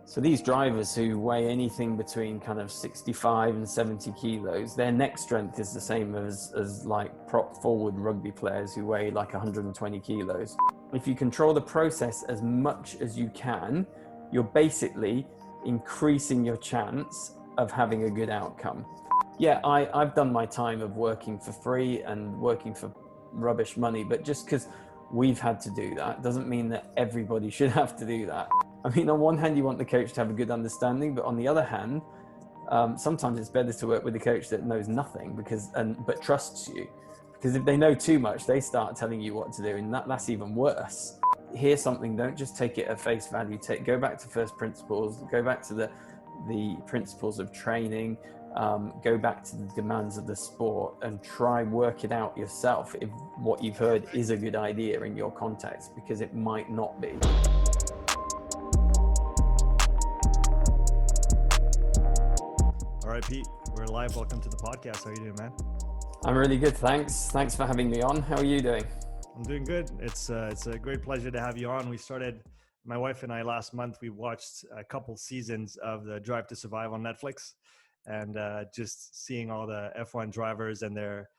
So these drivers who weigh anything between kind of 65 and 70 kilos, their neck strength is the same as like prop forward rugby players who weigh like 120 kilos. If you control the process as much as you can, you're basically increasing your chance of having a good outcome. Yeah, I've done my time of working for free and working for rubbish money, but just because we've had to do that doesn't mean that everybody should have to do that. I mean, on one hand, you want the coach to have a good understanding, but on the other hand, sometimes it's better to work with a coach that knows nothing but trusts you. Because if they know too much, they start telling you what to do, and that's even worse. Hear something, don't just take it at face value. Go back to first principles, go back to the principles of training, go back to the demands of the sport, and try work it out yourself if what you've heard is a good idea in your context, because it might not be. All right, Pete, we're live. Welcome to the podcast. How are you doing, man? I'm really good, thanks. Thanks for having me on. How are you doing? I'm doing good. It's a great pleasure to have you on. We started, my wife and I, last month. We watched a couple seasons of the Drive to Survive on Netflix, and just seeing all the F1 drivers and their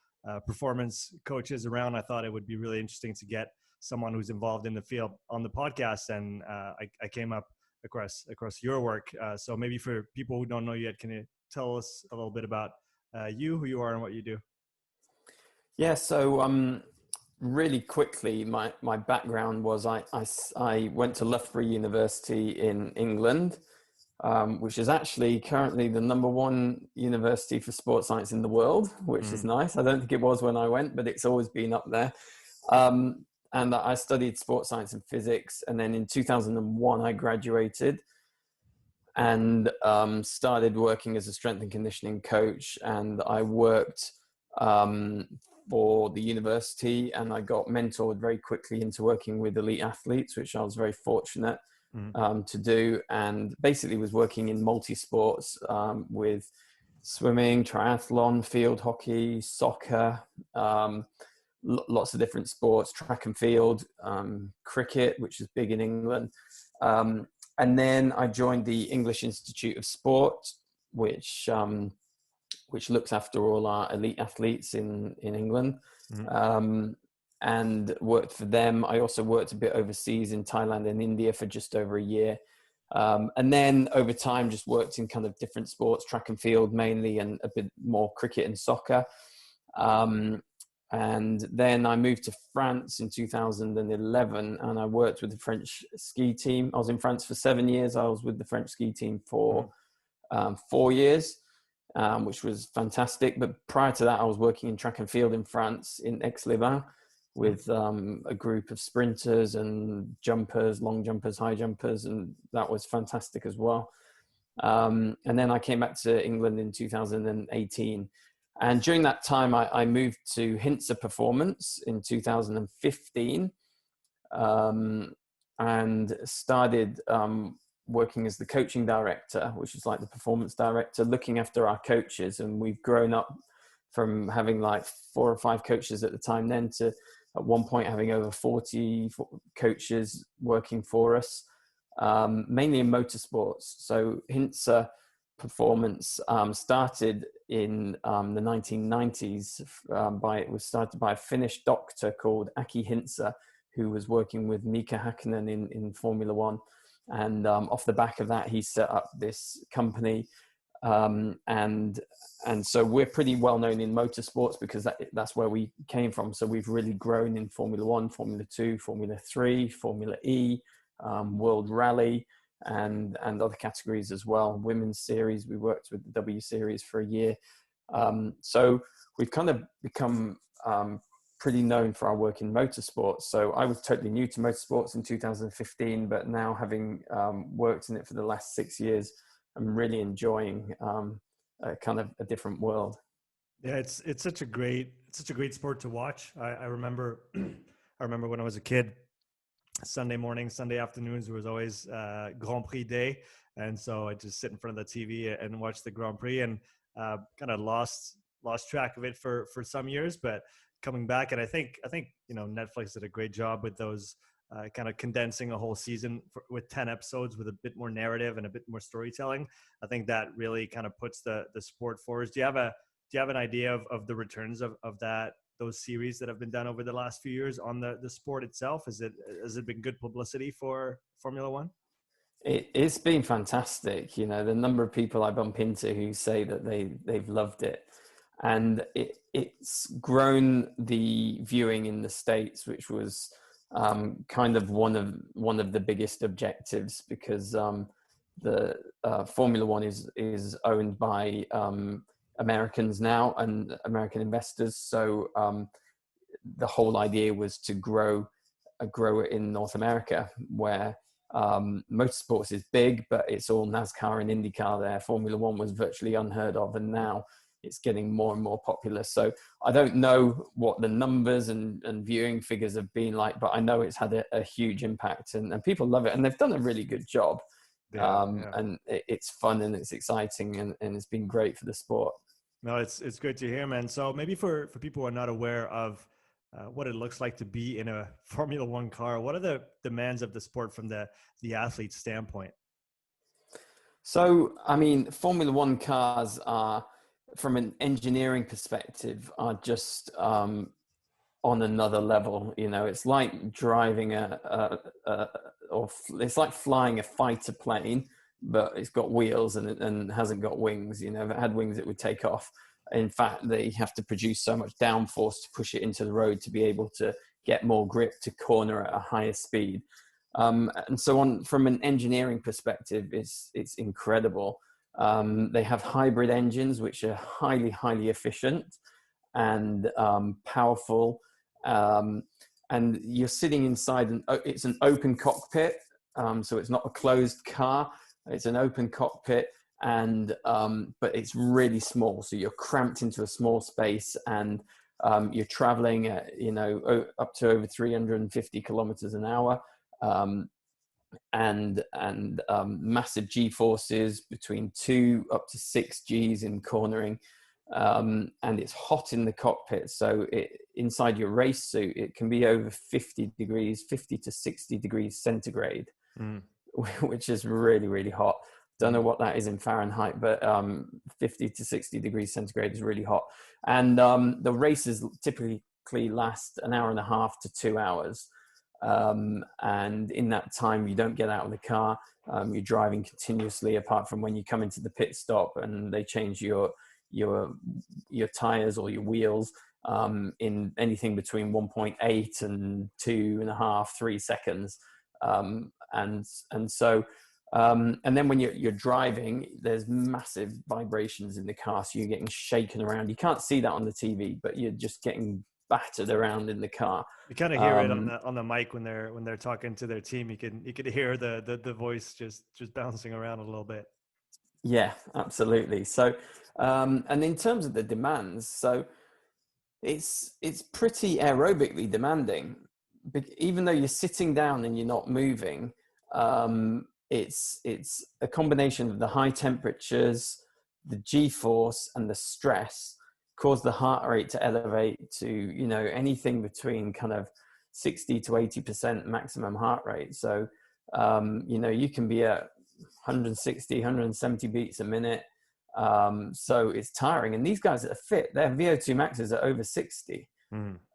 performance coaches around, I thought it would be really interesting to get someone who's involved in the field on the podcast. And I came up across your work. So maybe for people who don't know you yet, can you tell us a little bit about you, who you are, and what you do? Yeah, so really quickly, my background was I went to Loughborough University in England, which is actually currently the #1 university for sports science in the world, which is nice. I don't think it was when I went, but it's always been up there. And I studied sports science and physics, and then in 2001 I graduated and started working as a strength and conditioning coach. And I worked for the university, and I got mentored very quickly into working with elite athletes, which I was very fortunate to do, and basically was working in multi-sports with swimming, triathlon, field hockey, soccer, lots of different sports, track and field, cricket, which is big in England. And then I joined the English Institute of Sport, which looks after all our elite athletes in England, and worked for them. I also worked a bit overseas in Thailand and India for just over a year. And then over time, just worked in kind of different sports, track and field mainly, and a bit more cricket and soccer. And then I moved to France in 2011, and I worked with the French ski team. I was in France for 7 years. I was with the French ski team for 4 years, which was fantastic. But prior to that, I was working in track and field in France, in Aix-les-Bains, with a group of sprinters and jumpers, long jumpers, high jumpers, and that was fantastic as well. And then I came back to England in 2018. And during that time, I moved to Hintsa Performance in 2015, and started working as the coaching director, which is like the performance director, looking after our coaches. And we've grown up from having like 4 or 5 coaches at the time then to at one point having over 40 coaches working for us, mainly in motorsports. So Hintsa Performance started in the 1990s. It was started by a Finnish doctor called Aki Hintsa, who was working with Mika Hakkinen in Formula One. And off the back of that, he set up this company. And so we're pretty well known in motorsports because that's where we came from. So we've really grown in Formula One, Formula 2, Formula 3, Formula E, World Rally, and other categories as well. Women's series, we worked with the W series for a year. So we've kind of become pretty known for our work in motorsports. So I was totally new to motorsports in 2015, but now having worked in it for the last 6 years, I'm really enjoying kind of a different world. Yeah, it's such a great sport to watch. I remember when I was a kid, Sunday mornings, Sunday afternoons, there was always Grand Prix day, and so I just sit in front of the TV and watch the Grand Prix, and kind of lost track of it for some years, but coming back, and I think Netflix did a great job with those kind of condensing a whole season with 10 episodes with a bit more narrative and a bit more storytelling. I think that really kind of puts the sport forward. Do you have an idea of the returns of those series that have been done over the last few years on the sport itself? Has it been good publicity for Formula One? It's been fantastic. You know, the number of people I bump into who say that they've loved it, and it's grown the viewing in the States, which was kind of one of the biggest objectives, because the Formula One is owned by Americans now and American investors. So the whole idea was to grow it in North America, where motorsports is big, but it's all NASCAR and IndyCar there. Formula One was virtually unheard of, and now it's getting more and more popular. So I don't know what the numbers and viewing figures have been like, but I know it's had a huge impact, and people love it, and they've done a really good job. And it's fun and it's exciting, and it's been great for the sport. No, it's good to hear, man. So maybe for people who are not aware of what it looks like to be in a Formula One car, what are the demands of the sport from the athlete's standpoint? So, I mean, Formula One cars are, from an engineering perspective, are just on another level. You know, it's like driving it's like flying a fighter plane, but it's got wheels and hasn't got wings. You know, if it had wings, it would take off. In fact, they have to produce so much downforce to push it into the road to be able to get more grip to corner at a higher speed. And so from an engineering perspective, it's incredible. They have hybrid engines, which are highly, highly efficient and powerful. And you're sitting inside, it's an open cockpit. So it's not a closed car, it's an open cockpit. And but it's really small, so you're cramped into a small space, and you're traveling at, you know, up to over 350 kilometers an hour, and massive G forces between 2 up to 6 Gs in cornering, and it's hot in the cockpit. So inside your race suit, it can be over 50 to 60 degrees centigrade, which is really, really hot. Don't know what that is in Fahrenheit, but 50 to 60 degrees centigrade is really hot. And the races typically last an hour and a half to 2 hours. And in that time, you don't get out of the car. You're driving continuously, apart from when you come into the pit stop and they change your tires or your wheels in anything between 1.8 and 2.5, 3 seconds. And then when you're driving, there's massive vibrations in the car, so you're getting shaken around. You can't see that on the TV, but you're just getting battered around in the car. You kind of hear it on the mic when they're talking to their team. You could hear the voice just bouncing around a little bit. Yeah, absolutely. So, and in terms of the demands, so it's pretty aerobically demanding. Even though you're sitting down and you're not moving, it's a combination of the high temperatures, the G-force, and the stress cause the heart rate to elevate to, you know, anything between kind of 60 to 80% maximum heart rate. So, you know, you can be at 160, 170 beats a minute. So it's tiring. And these guys that are fit, their VO2 maxes are over 60.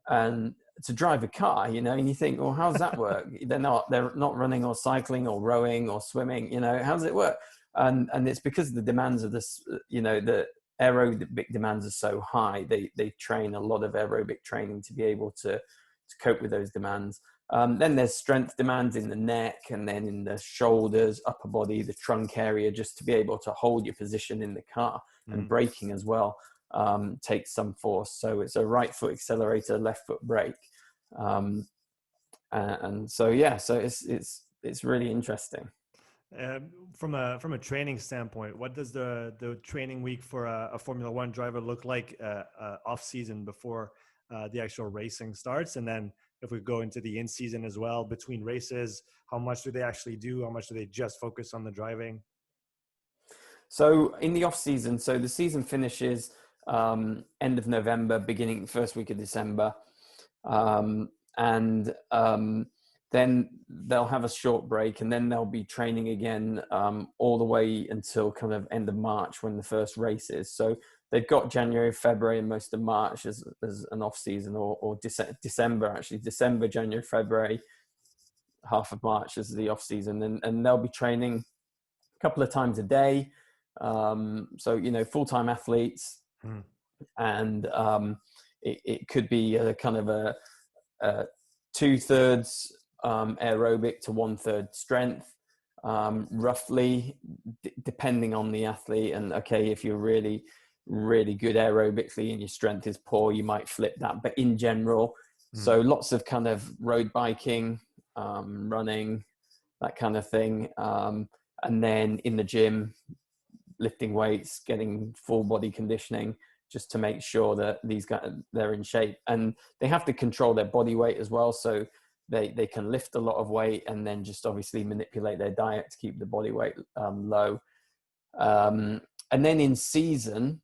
And to drive a car, you know, and you think, well, how's that work? They're not running or cycling or rowing or swimming, you know, how does it work? And it's because the demands of this, you know, the aerobic demands are so high. They train a lot of aerobic training to be able to cope with those demands. Then there's strength demands in the neck, and then in the shoulders, upper body, the trunk area, just to be able to hold your position in the car. And braking as well takes some force. So it's a right foot accelerator, left foot brake. And so, yeah, so it's really interesting. From a training standpoint, what does the training week for a Formula One driver look like off season before the actual racing starts? And then if we go into the in season as well, between races, how much do they actually do? How much do they just focus on the driving? So in the off season, so the season finishes end of November, beginning first week of December. And then they'll have a short break, and then they'll be training again all the way until kind of end of March when the first race is. So they've got January, February, and most of March as an off season, or December, actually December, January, February, half of March as the off season, and they'll be training a couple of times a day. So, you know, full-time athletes, and it could be a kind of a 2/3 aerobic to 1/3 strength, roughly, depending on the athlete. And okay, if you're really, really good aerobically and your strength is poor, you might flip that. But in general, so lots of kind of road biking, running, that kind of thing. And then in the gym, lifting weights, getting full body conditioning, just to make sure that these guys, they're in shape. And they have to control their body weight as well. So they can lift a lot of weight and then just obviously manipulate their diet to keep the body weight low. And then in season,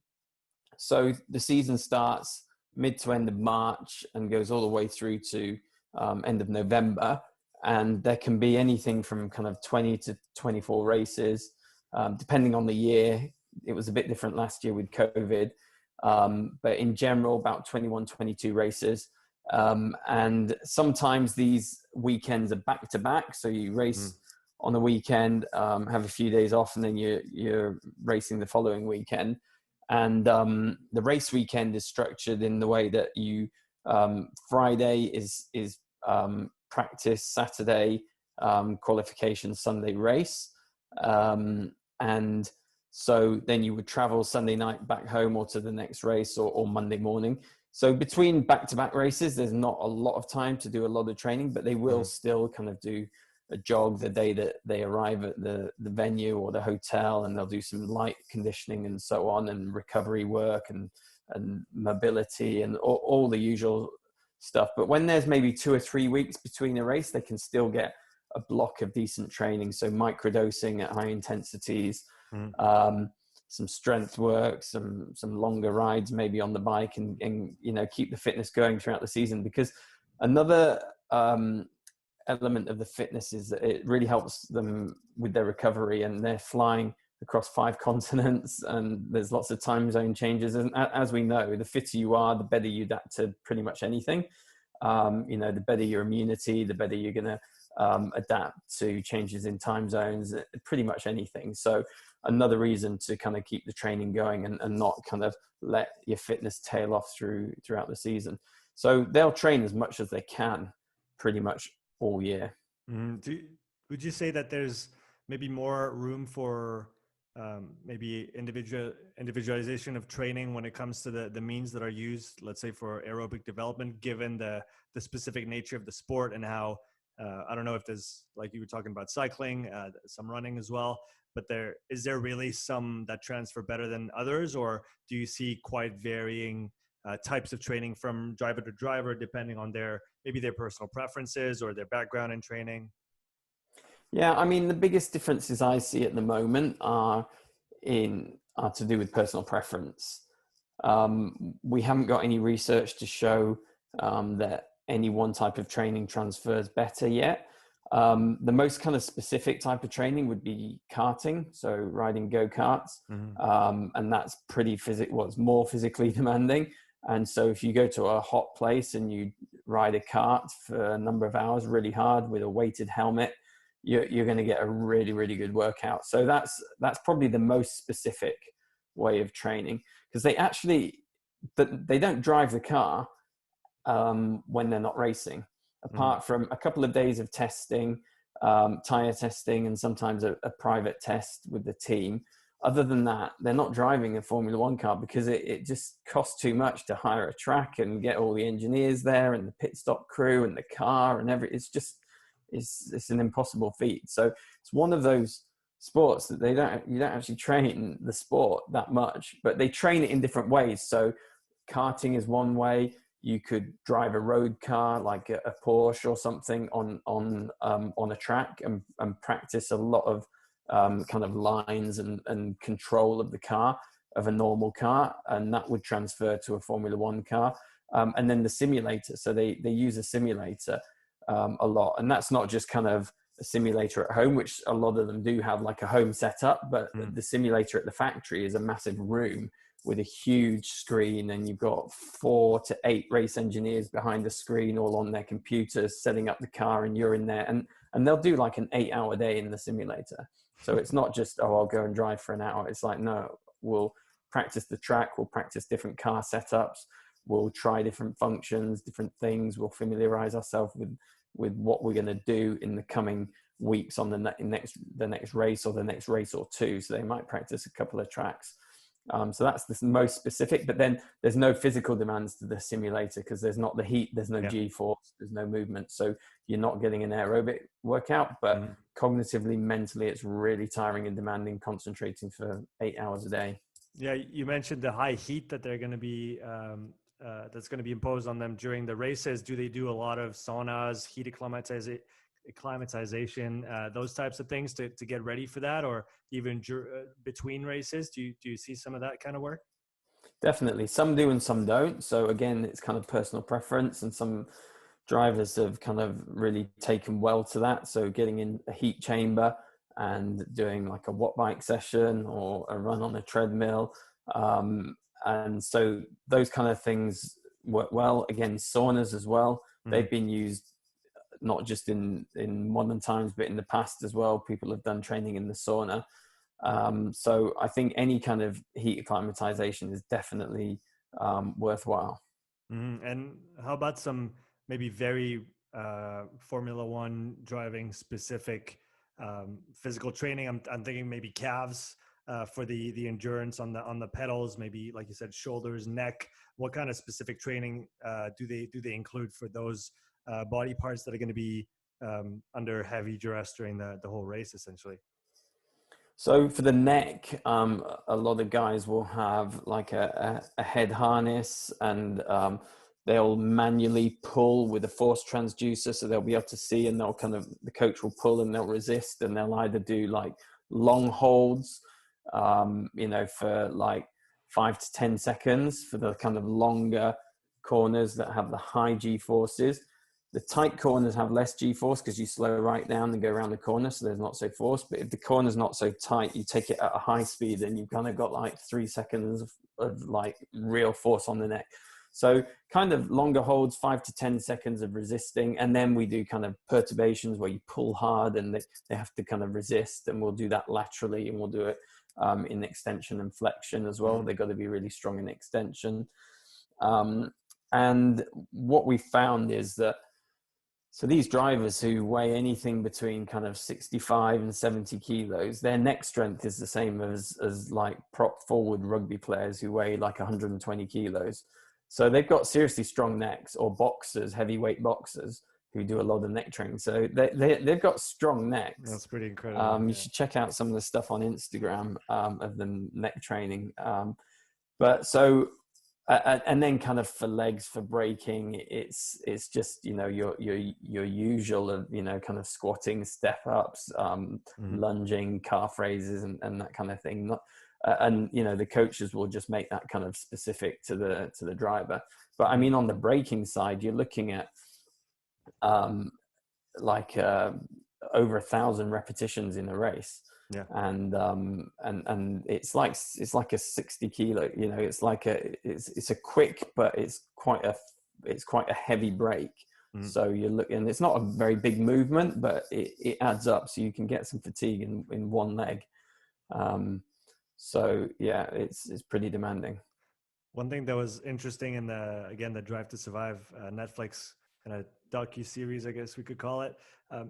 so the season starts mid to end of March and goes all the way through to end of November. And there can be anything from kind of 20 to 24 races, depending on the year. It was a bit different last year with COVID. But in general, about 21, 22 races. And sometimes these weekends are back to back. So you race on the weekend, have a few days off, and then you're racing the following weekend. And the race weekend is structured in the way that you, Friday is practice, Saturday qualification, Sunday race. And so then you would travel Sunday night back home or to the next race, or Monday morning. So between back-to-back races, there's not a lot of time to do a lot of training, but they will still kind of do a jog the day that they arrive at the venue or the hotel, and they'll do some light conditioning and so on, and recovery work and mobility and all the usual stuff. But when there's maybe 2 or 3 weeks between a race, they can still get a block of decent training. So microdosing at high intensities, some strength work, some longer rides, maybe on the bike, and you know, keep the fitness going throughout the season. Because another element of the fitness is that it really helps them with their recovery, and they're flying across 5 continents, and there's lots of time zone changes. And as we know, the fitter you are, the better you adapt to pretty much anything. You know, the better your immunity, the better you're going to adapt to changes in time zones, pretty much anything. So another reason to kind of keep the training going and not kind of let your fitness tail off throughout the season. So they'll train as much as they can pretty much all year. Would you say that there's maybe more room for maybe individualization of training when it comes to the means that are used, let's say for aerobic development, given the specific nature of the sport, and how I don't know if there's, like you were talking about cycling, some running as well, but is there really some that transfer better than others, or do you see quite varying types of training from driver to driver, depending on maybe their personal preferences or their background in training? Yeah, I mean, the biggest differences I see at the moment are to do with personal preference. We haven't got any research to show that any one type of training transfers better yet. The most kind of specific type of training would be karting, so riding go-karts, and that's pretty it's more physically demanding. And so if you go to a hot place and you ride a kart for a number of hours really hard with a weighted helmet, you're going to get a really, really good workout. So that's probably the most specific way of training, because they don't drive the car when they're not racing, apart from a couple of days of testing, tire testing, and sometimes a private test with the team. Other than that, they're not driving a Formula One car, because it just costs too much to hire a track and get all the engineers there and the pit stop crew and the car and it's an impossible feat. So it's one of those sports that you don't actually train the sport that much, but they train it in different ways. So karting is one way. You could drive a road car like a Porsche or something on a track and practice a lot of kind of lines and control of the car, of a normal car, and that would transfer to a Formula One car. And then the simulator. So they use a simulator a lot. And that's not just kind of a simulator at home, which a lot of them do have like a home setup, but the simulator at the factory is a massive room with a huge screen, and you've got 4 to 8 race engineers behind the screen, all on their computers, setting up the car, and you're in there. And they'll do like an 8-hour day in the simulator. So it's not just, oh, I'll go and drive for an hour. It's like, no, we'll practice the track, we'll practice different car setups, we'll try different functions, different things, we'll familiarize ourselves with what we're going to do in the coming weeks on the next race, or the next race or two. So they might practice a couple of tracks. So that's the most specific, but then there's no physical demands to the simulator, because there's not the heat, there's no G-force, there's no movement. So you're not getting an aerobic workout, but cognitively, mentally, it's really tiring and demanding, concentrating for 8 hours a day. Yeah, you mentioned the high heat that they're going to be that's going to be imposed on them during the races. Do they do a lot of saunas, heat acclimatization, those types of things to get ready for that, or even between races? Do you see some of that kind of work? Definitely. Some do and some don't. So again, it's kind of personal preference, and some drivers have kind of really taken well to that. So getting in a heat chamber and doing like a watt bike session or a run on a treadmill. And so those kind of things work well. Again, saunas as well. They've been used not just in modern times, but in the past as well. People have done training in the sauna. So I think any kind of heat acclimatization is definitely worthwhile. And how about some maybe very Formula One driving specific physical training? I'm thinking maybe calves for the endurance on the pedals, maybe like you said, shoulders, neck. What kind of specific training do they include for those body parts that are going to be under heavy duress during the whole race, essentially? So for the neck, a lot of guys will have like a head harness, and they'll manually pull with a force transducer, so they'll be able to see, and the coach will pull and they'll resist, and they'll either do like long holds, for like 5 to 10 seconds for the kind of longer corners that have the high G forces. The tight corners have less G-force because you slow right down and go around the corner, so there's not so force. But if the corner's not so tight, you take it at a high speed, and you've kind of got like 3 seconds of like real force on the neck. So kind of longer holds, 5 to 10 seconds of resisting. And then we do kind of perturbations where you pull hard and they have to kind of resist. And we'll do that laterally, and we'll do it in extension and flexion as well. They've got to be really strong in extension. And what we found is that, so these drivers who weigh anything between kind of 65 and 70 kilos, their neck strength is the same as like prop forward rugby players who weigh like 120 kilos. So they've got seriously strong necks, or boxers, heavyweight boxers who do a lot of neck training. So they've got strong necks. That's pretty incredible. You should check out some of the stuff on Instagram of them neck training. But so, and then kind of for legs, for braking, it's just, your usual of, kind of squatting, step ups, lunging, calf raises, and that kind of thing. And the coaches will just make that kind of specific to the driver. But I mean, on the braking side, you're looking at over 1,000 repetitions in a race. Yeah. And it's like a 60 kilo, it's like it's a quick, but it's quite a heavy brake. So you're looking, and it's not a very big movement, but it adds up, so you can get some fatigue in one leg. So yeah, it's pretty demanding. One thing that was interesting in the Drive to Survive Netflix kind of docu-series, I guess we could call it,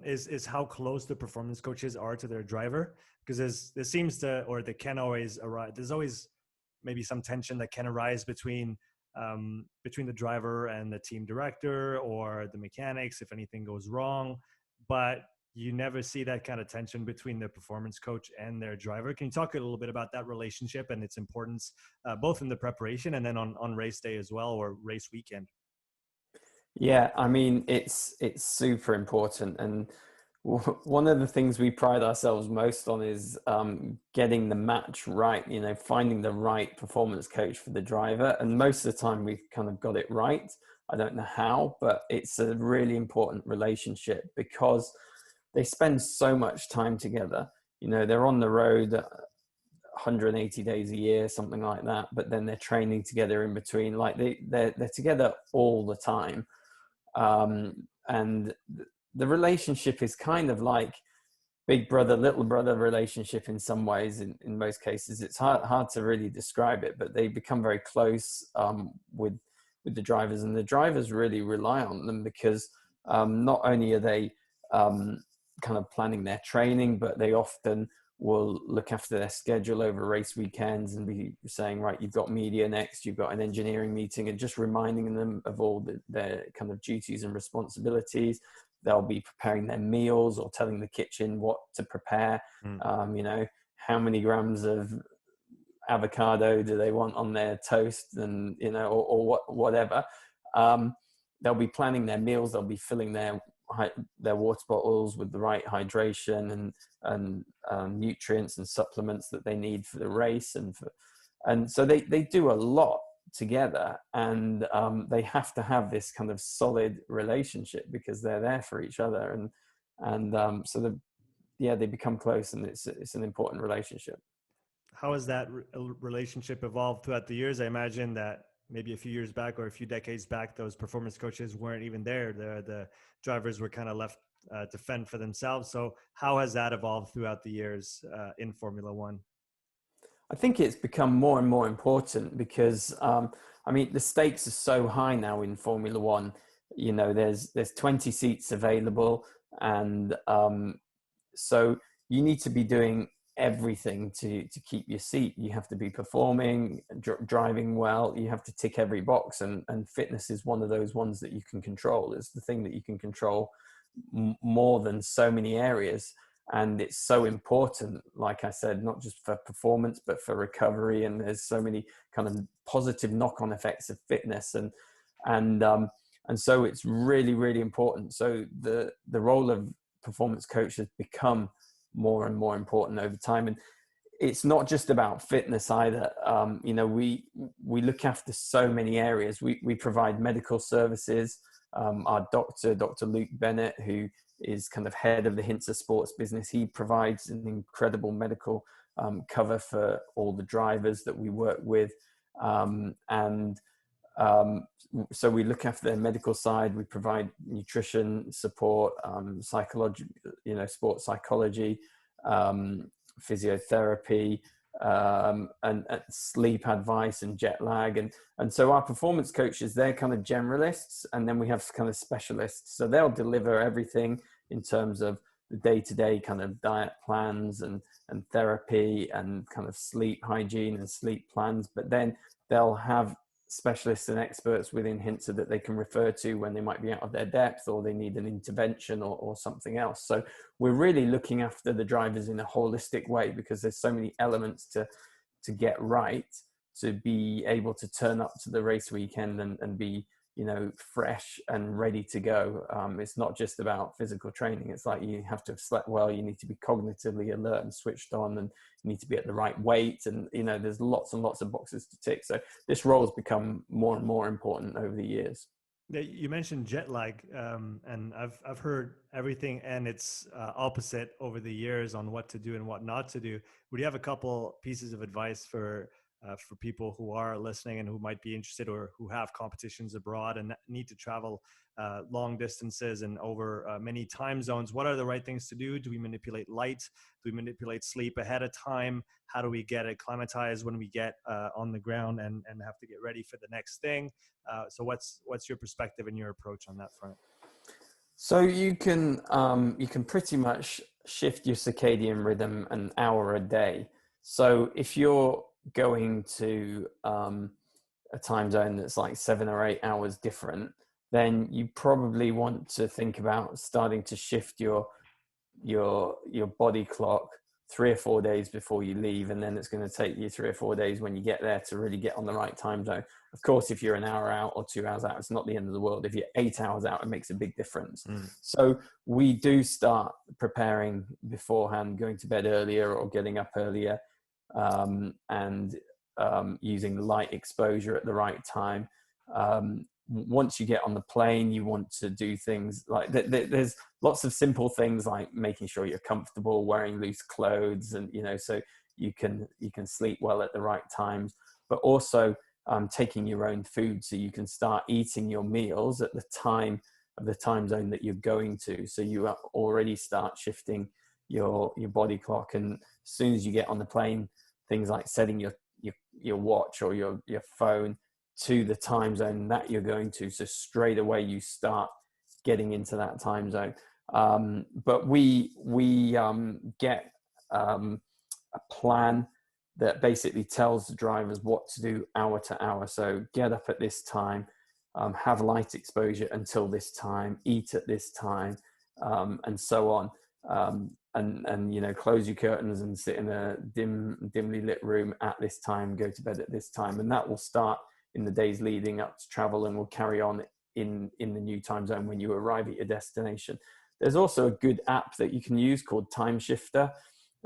is how close the performance coaches are to their driver. Because there can always arise, there's always maybe some tension that can arise between the driver and the team director or the mechanics if anything goes wrong. But you never see that kind of tension between the performance coach and their driver. Can you talk a little bit about that relationship and its importance, both in the preparation and then on race day as well, or race weekend? Yeah, I mean, it's super important. And one of the things we pride ourselves most on is getting the match right, finding the right performance coach for the driver. And most of the time we've kind of got it right. I don't know how, but it's a really important relationship because they spend so much time together. You know, they're on the road 180 days a year, something like that, but then they're training together in between. Like they're together all the time. And the relationship is kind of like big brother, little brother relationship in some ways. In most cases, it's hard to really describe it, but they become very close with the drivers, and the drivers really rely on them because not only are they kind of planning their training, but they often will look after their schedule over race weekends and be saying, right, you've got media next, you've got an engineering meeting, and just reminding them of all their kind of duties and responsibilities. They'll be preparing their meals or telling the kitchen what to prepare. You know, how many grams of avocado do they want on their toast, and, you know, or whatever. They'll be planning their meals. They'll be filling their water bottles with the right hydration and nutrients and supplements that they need for the race. And so they do a lot together, and they have to have this kind of solid relationship because they're there for each other. And so they become close, and it's an important relationship. How has that relationship evolved throughout the years? I imagine that maybe a few years back or a few decades back, those performance coaches weren't even there. The drivers were kind of left to fend for themselves. So how has that evolved throughout the years in Formula One? I think it's become more and more important because, I mean, the stakes are so high now in Formula One. You know, there's 20 seats available, and so you need to be doing everything to keep your seat. You have to be performing, driving well. You have to tick every box, and fitness is one of those ones that you can control. It's the thing that you can control more than so many areas. And it's so important, like I said, not just for performance, but for recovery. And there's so many kind of positive knock-on effects of fitness. And so it's really, really important. So the role of performance coach has become more and more important over time. And it's not just about fitness either. You know, we look after so many areas. We provide medical services. Our doctor, Dr. Luke Bennett, who is kind of head of the Hintsa Sports Business, he provides an incredible medical cover for all the drivers that we work with. So we look after their medical side. We provide nutrition support, psychology, you know, sports psychology, physiotherapy, and sleep advice and jet lag. And so our performance coaches, they're kind of generalists, and then we have kind of specialists. So they'll deliver everything in terms of the day-to-day kind of diet plans and therapy and kind of sleep hygiene and sleep plans. But then they'll have specialists and experts within Hintsa that they can refer to when they might be out of their depth or they need an intervention or something else. So we're really looking after the drivers in a holistic way because there's so many elements to get right, to be able to turn up to the race weekend and be, you know, fresh and ready to go. It's not just about physical training. It's like you have to have slept well. You need to be cognitively alert and switched on, and you need to be at the right weight. And, you know, there's lots and lots of boxes to tick. So this role has become more and more important over the years. You mentioned jet lag, and I've heard everything and its opposite over the years on what to do and what not to do. Would you have a couple pieces of advice for people who are listening and who might be interested or who have competitions abroad and need to travel long distances and over many time zones? What are the right things to do? Do we manipulate light? Do we manipulate sleep ahead of time? How do we get acclimatized when we get on the ground and have to get ready for the next thing? So what's your perspective and your approach on that front? So you can pretty much shift your circadian rhythm an hour a day. So if you're going to a time zone that's like 7 or 8 hours different, then you probably want to think about starting to shift your body clock 3 or 4 days before you leave, and then it's going to take you 3 or 4 days when you get there to really get on the right time zone. Of course, if you're an hour out or 2 hours out, it's not the end of the world. If you're 8 hours out, it makes a big difference. So we do start preparing beforehand, going to bed earlier or getting up earlier, and using light exposure at the right time. once you get on the plane, you want to do things like there's lots of simple things like making sure you're comfortable, wearing loose clothes, and so you can sleep well at the right times, but also taking your own food, so you can start eating your meals at the time of the time zone that you're going to, so you already start shifting your body clock. And as soon as you get on the plane, things like setting your watch or your phone to the time zone that you're going to, so straight away you start getting into that time zone. But we get a plan that basically tells the drivers what to do hour to hour. So get up at this time, have light exposure until this time, eat at this time, and so on. And close your curtains and sit in a dimly lit room at this time, go to bed at this time. And that will start in the days leading up to travel and will carry on in the new time zone when you arrive at your destination. There's also a good app that you can use called Time Shifter,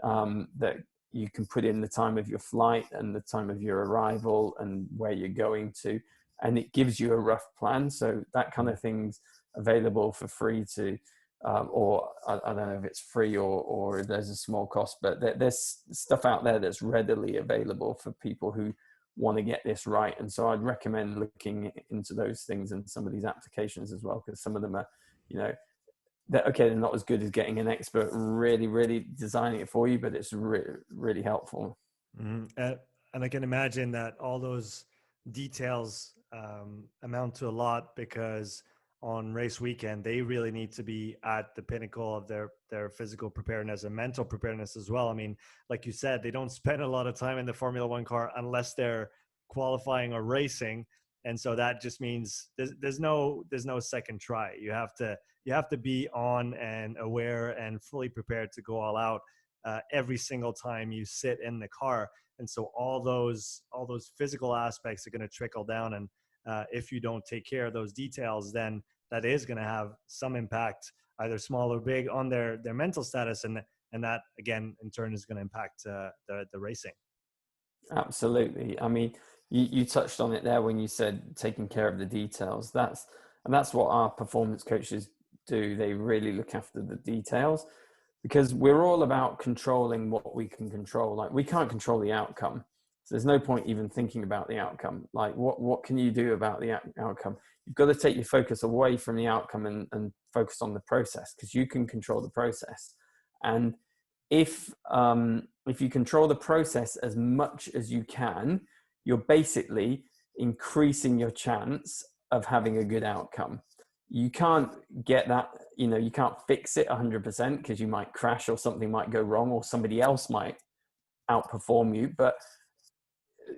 that you can put in the time of your flight and the time of your arrival and where you're going to, and it gives you a rough plan. So that kind of thing's available for free to, or I don't know if it's free or there's a small cost, but there's stuff out there that's readily available for people who want to get this right. And so I'd recommend looking into those things and some of these applications as well, because some of them are, they're not as good as getting an expert really designing it for you, but it's really helpful. Mm-hmm. And I can imagine that all those details amount to a lot, because on race weekend, they really need to be at the pinnacle of their physical preparedness and mental preparedness as well. I mean, like you said, they don't spend a lot of time in the Formula One car unless they're qualifying or racing. And so that just means there's no second try. You have to be on and aware and fully prepared to go all out every single time you sit in the car. And so all those physical aspects are going to trickle down. And if you don't take care of those details, then that is going to have some impact, either small or big, on their mental status. And that, again, in turn is going to impact the racing. Absolutely. I mean, you touched on it there when you said taking care of the details. That's what our performance coaches do. They really look after the details, because we're all about controlling what we can control. Like, we can't control the outcome. So there's no point even thinking about the outcome. Like, what can you do about the outcome? You've got to take your focus away from the outcome and focus on the process, because you can control the process. And if you control the process as much as you can, you're basically increasing your chance of having a good outcome. You can't get that, you can't fix it 100%, because you might crash or something might go wrong or somebody else might outperform you, but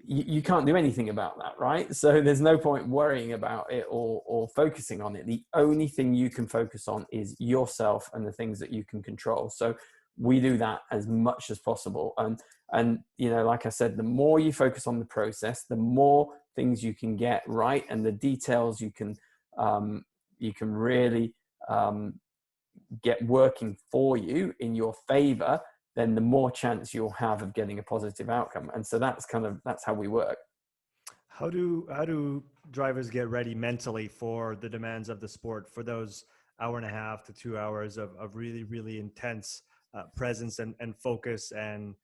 you can't do anything about that, right? So there's no point worrying about it or focusing on it. The only thing you can focus on is yourself and the things that you can control. So we do that as much as possible. And like I said, the more you focus on the process, the more things you can get right, and the details you can really get working for you in your favor, then the more chance you'll have of getting a positive outcome. And so that's how we work. How do drivers get ready mentally for the demands of the sport, for those hour and a half to 2 hours of really, really intense presence and focus and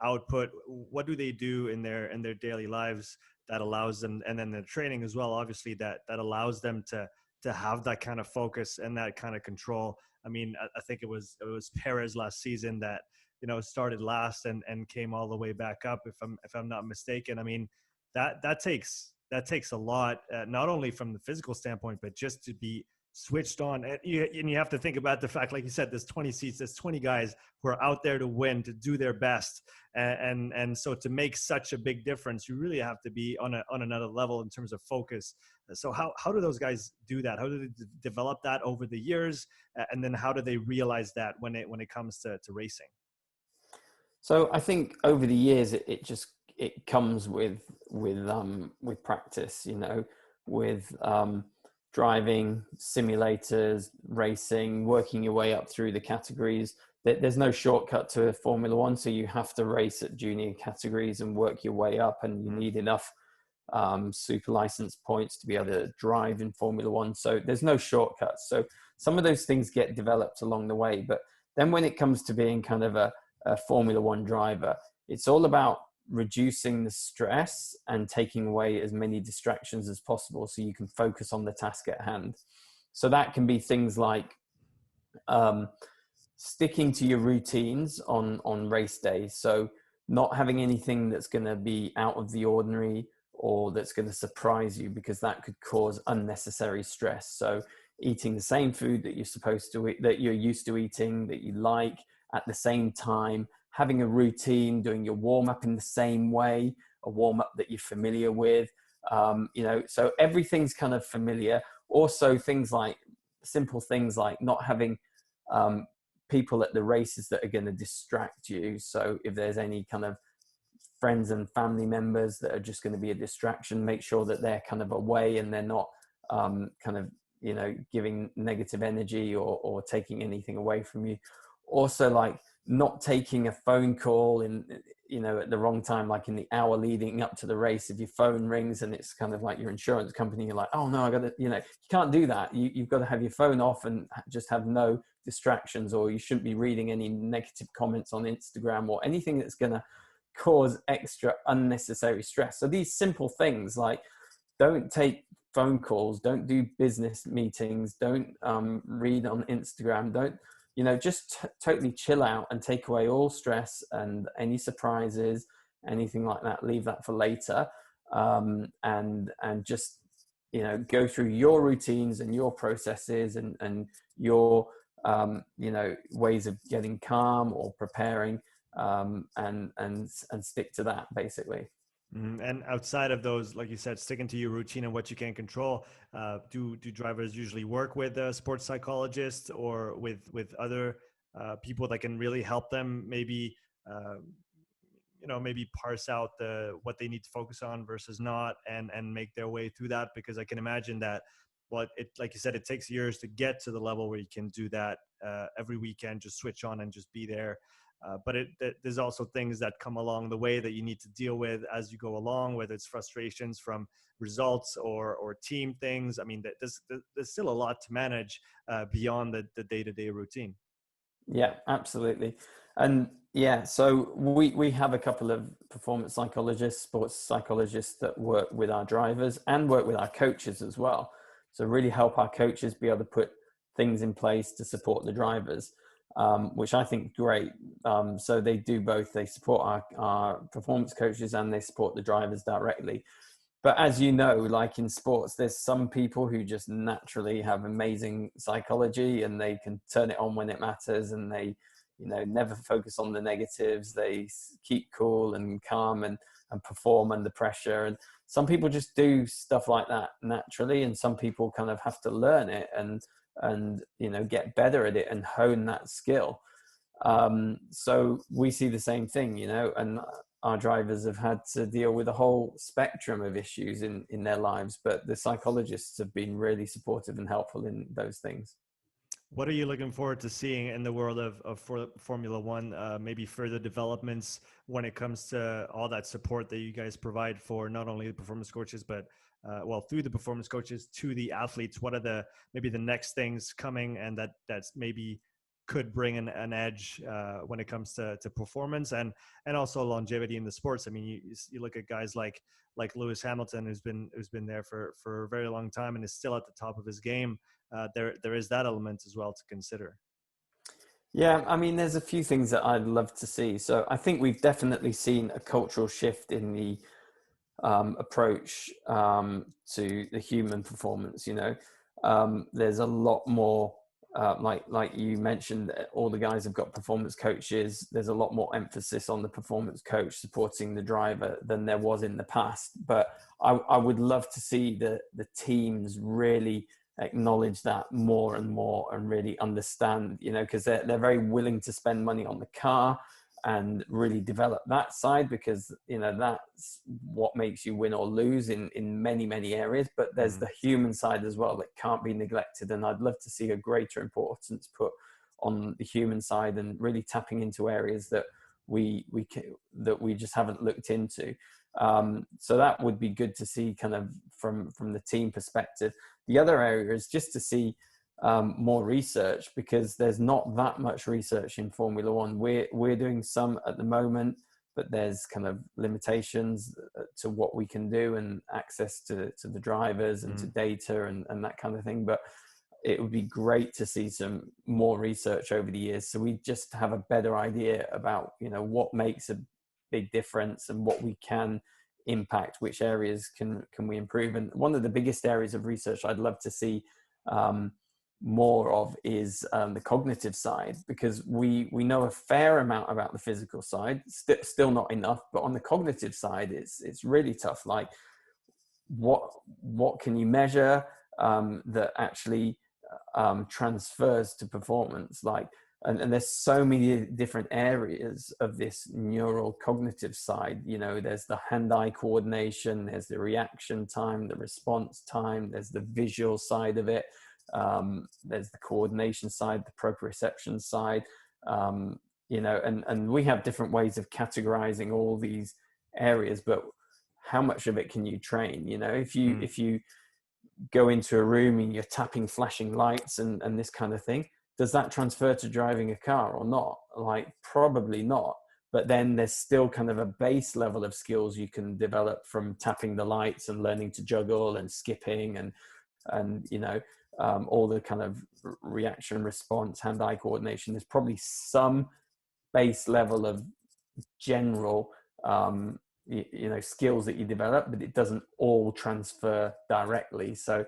output? What do they do in their daily lives that allows them, and then the training as well, obviously, that allows them to have that kind of focus and that kind of control? I mean, I think it was Perez last season that started last and came all the way back up, if I'm not mistaken. I mean, that takes a lot, not only from the physical standpoint, but just to be switched on. And you have to think about the fact, like you said, there's 20 seats, there's 20 guys who are out there to win, to do their best. And so to make such a big difference, you really have to be on another level in terms of focus. So how do those guys do that? How do they develop that over the years? And then how do they realize that when it comes to racing? So I think over the years, it comes with practice, with driving, simulators, racing, working your way up through the categories. There's no shortcut to Formula One, so you have to race at junior categories and work your way up, and you need enough super license points to be able to drive in Formula One. So there's no shortcuts. So some of those things get developed along the way. But then when it comes to being kind of a Formula One driver, it's all about reducing the stress and taking away as many distractions as possible so you can focus on the task at hand. So that can be things like sticking to your routines on race day. So not having anything that's going to be out of the ordinary or that's going to surprise you, because that could cause unnecessary stress. So eating the same food that you're supposed to eat, that you're used to eating, that you like, at the same time, having a routine, doing your warm up in the same way, a warm up that you're familiar with, so everything's kind of familiar. Also things like simple things like not having people at the races that are going to distract you. So if there's any kind of friends and family members that are just going to be a distraction, make sure that they're kind of away and they're not giving negative energy or taking anything away from you. Also, like not taking a phone call at the wrong time, like in the hour leading up to the race. If your phone rings and it's kind of like your insurance company, you're like, oh no, I got to, you can't do that. You've got to have your phone off and just have no distractions, or you shouldn't be reading any negative comments on Instagram or anything that's going to cause extra unnecessary stress. So these simple things like don't take phone calls, don't do business meetings, don't read on Instagram, don't, just totally chill out and take away all stress and any surprises, anything like that, leave that for later. And just, go through your routines and your processes and your, ways of getting calm or preparing, and stick to that basically. And outside of those, like you said, sticking to your routine and what you can control, do drivers usually work with a sports psychologist or with other people that can really help them maybe maybe parse out what they need to focus on versus not, and make their way through that? Because I can imagine that, like you said, it takes years to get to the level where you can do that every weekend, just switch on and just be there. But there's also things that come along the way that you need to deal with as you go along, whether it's frustrations from results or team things. I mean, there's still a lot to manage beyond the day-to-day routine. Yeah, absolutely. And yeah, so we have a couple of performance psychologists, sports psychologists that work with our drivers and work with our coaches as well. So really help our coaches be able to put things in place to support the drivers. Which I think great. So they do both. They support our performance coaches and they support the drivers directly. But as you know, like in sports, there's some people who just naturally have amazing psychology and they can turn it on when it matters, and they, never focus on the negatives. They keep cool and calm and perform under pressure. And some people just do stuff like that naturally, and some people kind of have to learn it and get better at it and hone that skill. So we see the same thing, and our drivers have had to deal with a whole spectrum of issues in their lives, but the psychologists have been really supportive and helpful in those things. What are you looking forward to seeing in the world of Formula One? Maybe further developments when it comes to all that support that you guys provide for not only the performance coaches, but through the performance coaches to the athletes. What are maybe the next things coming, and that's maybe could bring an edge when it comes to performance and also longevity in the sports? I mean, you look at guys like Lewis Hamilton, who's been there for a very long time and is still at the top of his game. There is that element as well to consider. Yeah, I mean, there's a few things that I'd love to see. So I think we've definitely seen a cultural shift in the approach to the human performance. There's a lot more, like you mentioned, all the guys have got performance coaches. There's a lot more emphasis on the performance coach supporting the driver than there was in the past. But I would love to see the teams really acknowledge that more and more and really understand, because they're very willing to spend money on the car and really develop that side, because that's what makes you win or lose in many, many areas. But there's the human side as well that can't be neglected, and I'd love to see a greater importance put on the human side and really tapping into areas that that we just haven't looked into. So that would be good to see kind of from the team perspective. The other area is just to see more research, because there's not that much research in Formula One. We're doing some at the moment, but there's kind of limitations to what we can do and access to the drivers and to data and that kind of thing. But it would be great to see some more research over the years, so we just have a better idea about, you know, what makes a big difference and what we can impact, which areas can we improve. And one of the biggest areas of research I'd love to see more of is the cognitive side, because we know a fair amount about the physical side, still not enough, but on the cognitive side it's really tough. Like what can you measure that actually transfers to performance? Like, and there's so many different areas of this neural cognitive side. You know, there's the hand-eye coordination, there's the reaction time, the response time, there's the visual side of it, there's the coordination side, the proprioception side, you know, and we have different ways of categorizing all these areas, but how much of it can you train? You know, if you go into a room and you're tapping flashing lights and this kind of thing, does that transfer to driving a car or not? Like, probably not. But then there's still kind of a base level of skills you can develop from tapping the lights and learning to juggle and skipping and you know, all the kind of reaction, response, hand-eye coordination. There's probably some base level of general you know, skills that you develop, but it doesn't all transfer directly. So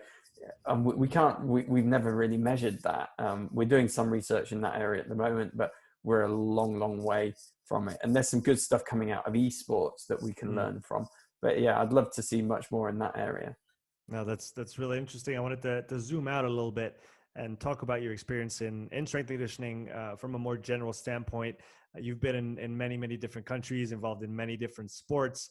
we've never really measured that. We're doing some research in that area at the moment, but we're a long way from it. And there's some good stuff coming out of esports that we can learn from. But yeah, I'd love to see much more in that area. No, that's really interesting. I wanted to zoom out a little bit and talk about your experience in strength and conditioning from a more general standpoint. You've been in many different countries, involved in many different sports.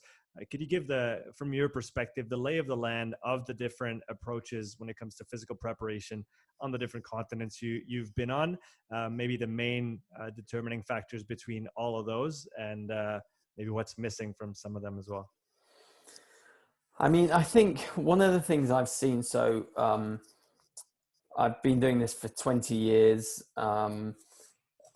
Could you give from your perspective, the lay of the land of the different approaches when it comes to physical preparation on the different continents you've been on? Maybe the main determining factors between all of those, and maybe what's missing from some of them as well. I mean, I think one of the things I've seen, so I've been doing this for 20 years,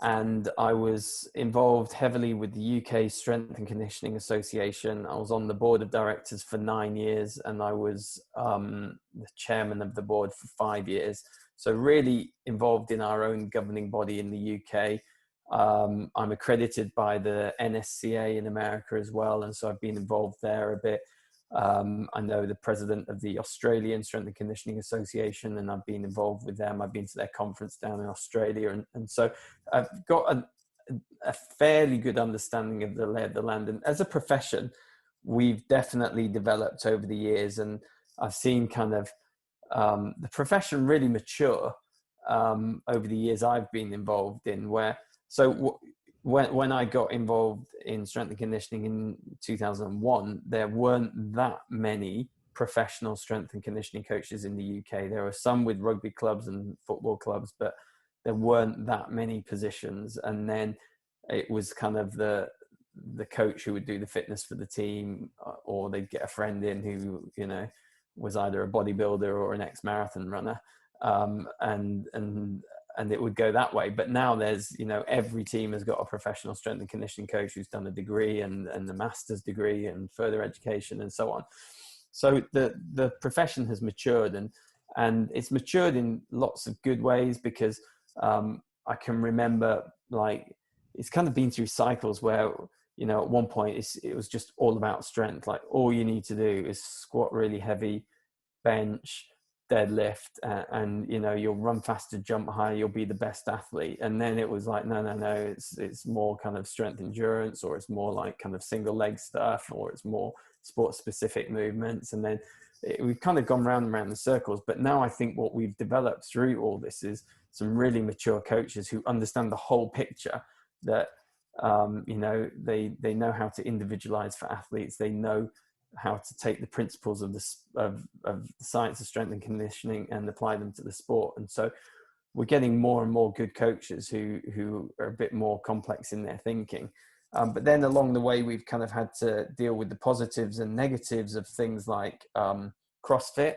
and I was involved heavily with the UK Strength and Conditioning Association. I was on the board of directors for 9 years, and I was the chairman of the board for 5 years. So really involved in our own governing body in the UK. I'm accredited by the NSCA in America as well, and so I've been involved there a bit. I know the president of the Australian Strength and Conditioning Association, and I've been involved with them. I've been to their conference down in Australia, and so I've got a fairly good understanding of the lay of the land. And as a profession, we've definitely developed over the years, and I've seen kind of the profession really mature over the years I've been involved in. When I got involved in strength and conditioning in 2001, there weren't that many professional strength and conditioning coaches in the UK. There were some with rugby clubs and football clubs, but there weren't that many positions. And then it was kind of the coach who would do the fitness for the team, or they'd get a friend in who, you know, was either a bodybuilder or an ex-marathon runner. And it would go that way. But now there's, you know, every team has got a professional strength and conditioning coach who's done a degree and the master's degree and further education and so on. So the profession has matured, and it's matured in lots of good ways, because I can remember, like, it's kind of been through cycles where, you know, at one point it was just all about strength. Like, all you need to do is squat really heavy, bench, deadlift, and you know, you'll run faster, jump higher, you'll be the best athlete. And then it was like, no, it's more kind of strength endurance, or it's more like kind of single leg stuff, or it's more sport specific movements. And then we've kind of gone round and round in circles. But now I think what we've developed through all this is some really mature coaches who understand the whole picture, that you know, they know how to individualize for athletes. They know how to take the principles of the science of strength and conditioning and apply them to the sport. And so we're getting more and more good coaches who are a bit more complex in their thinking. But then along the way, we've kind of had to deal with the positives and negatives of things like CrossFit,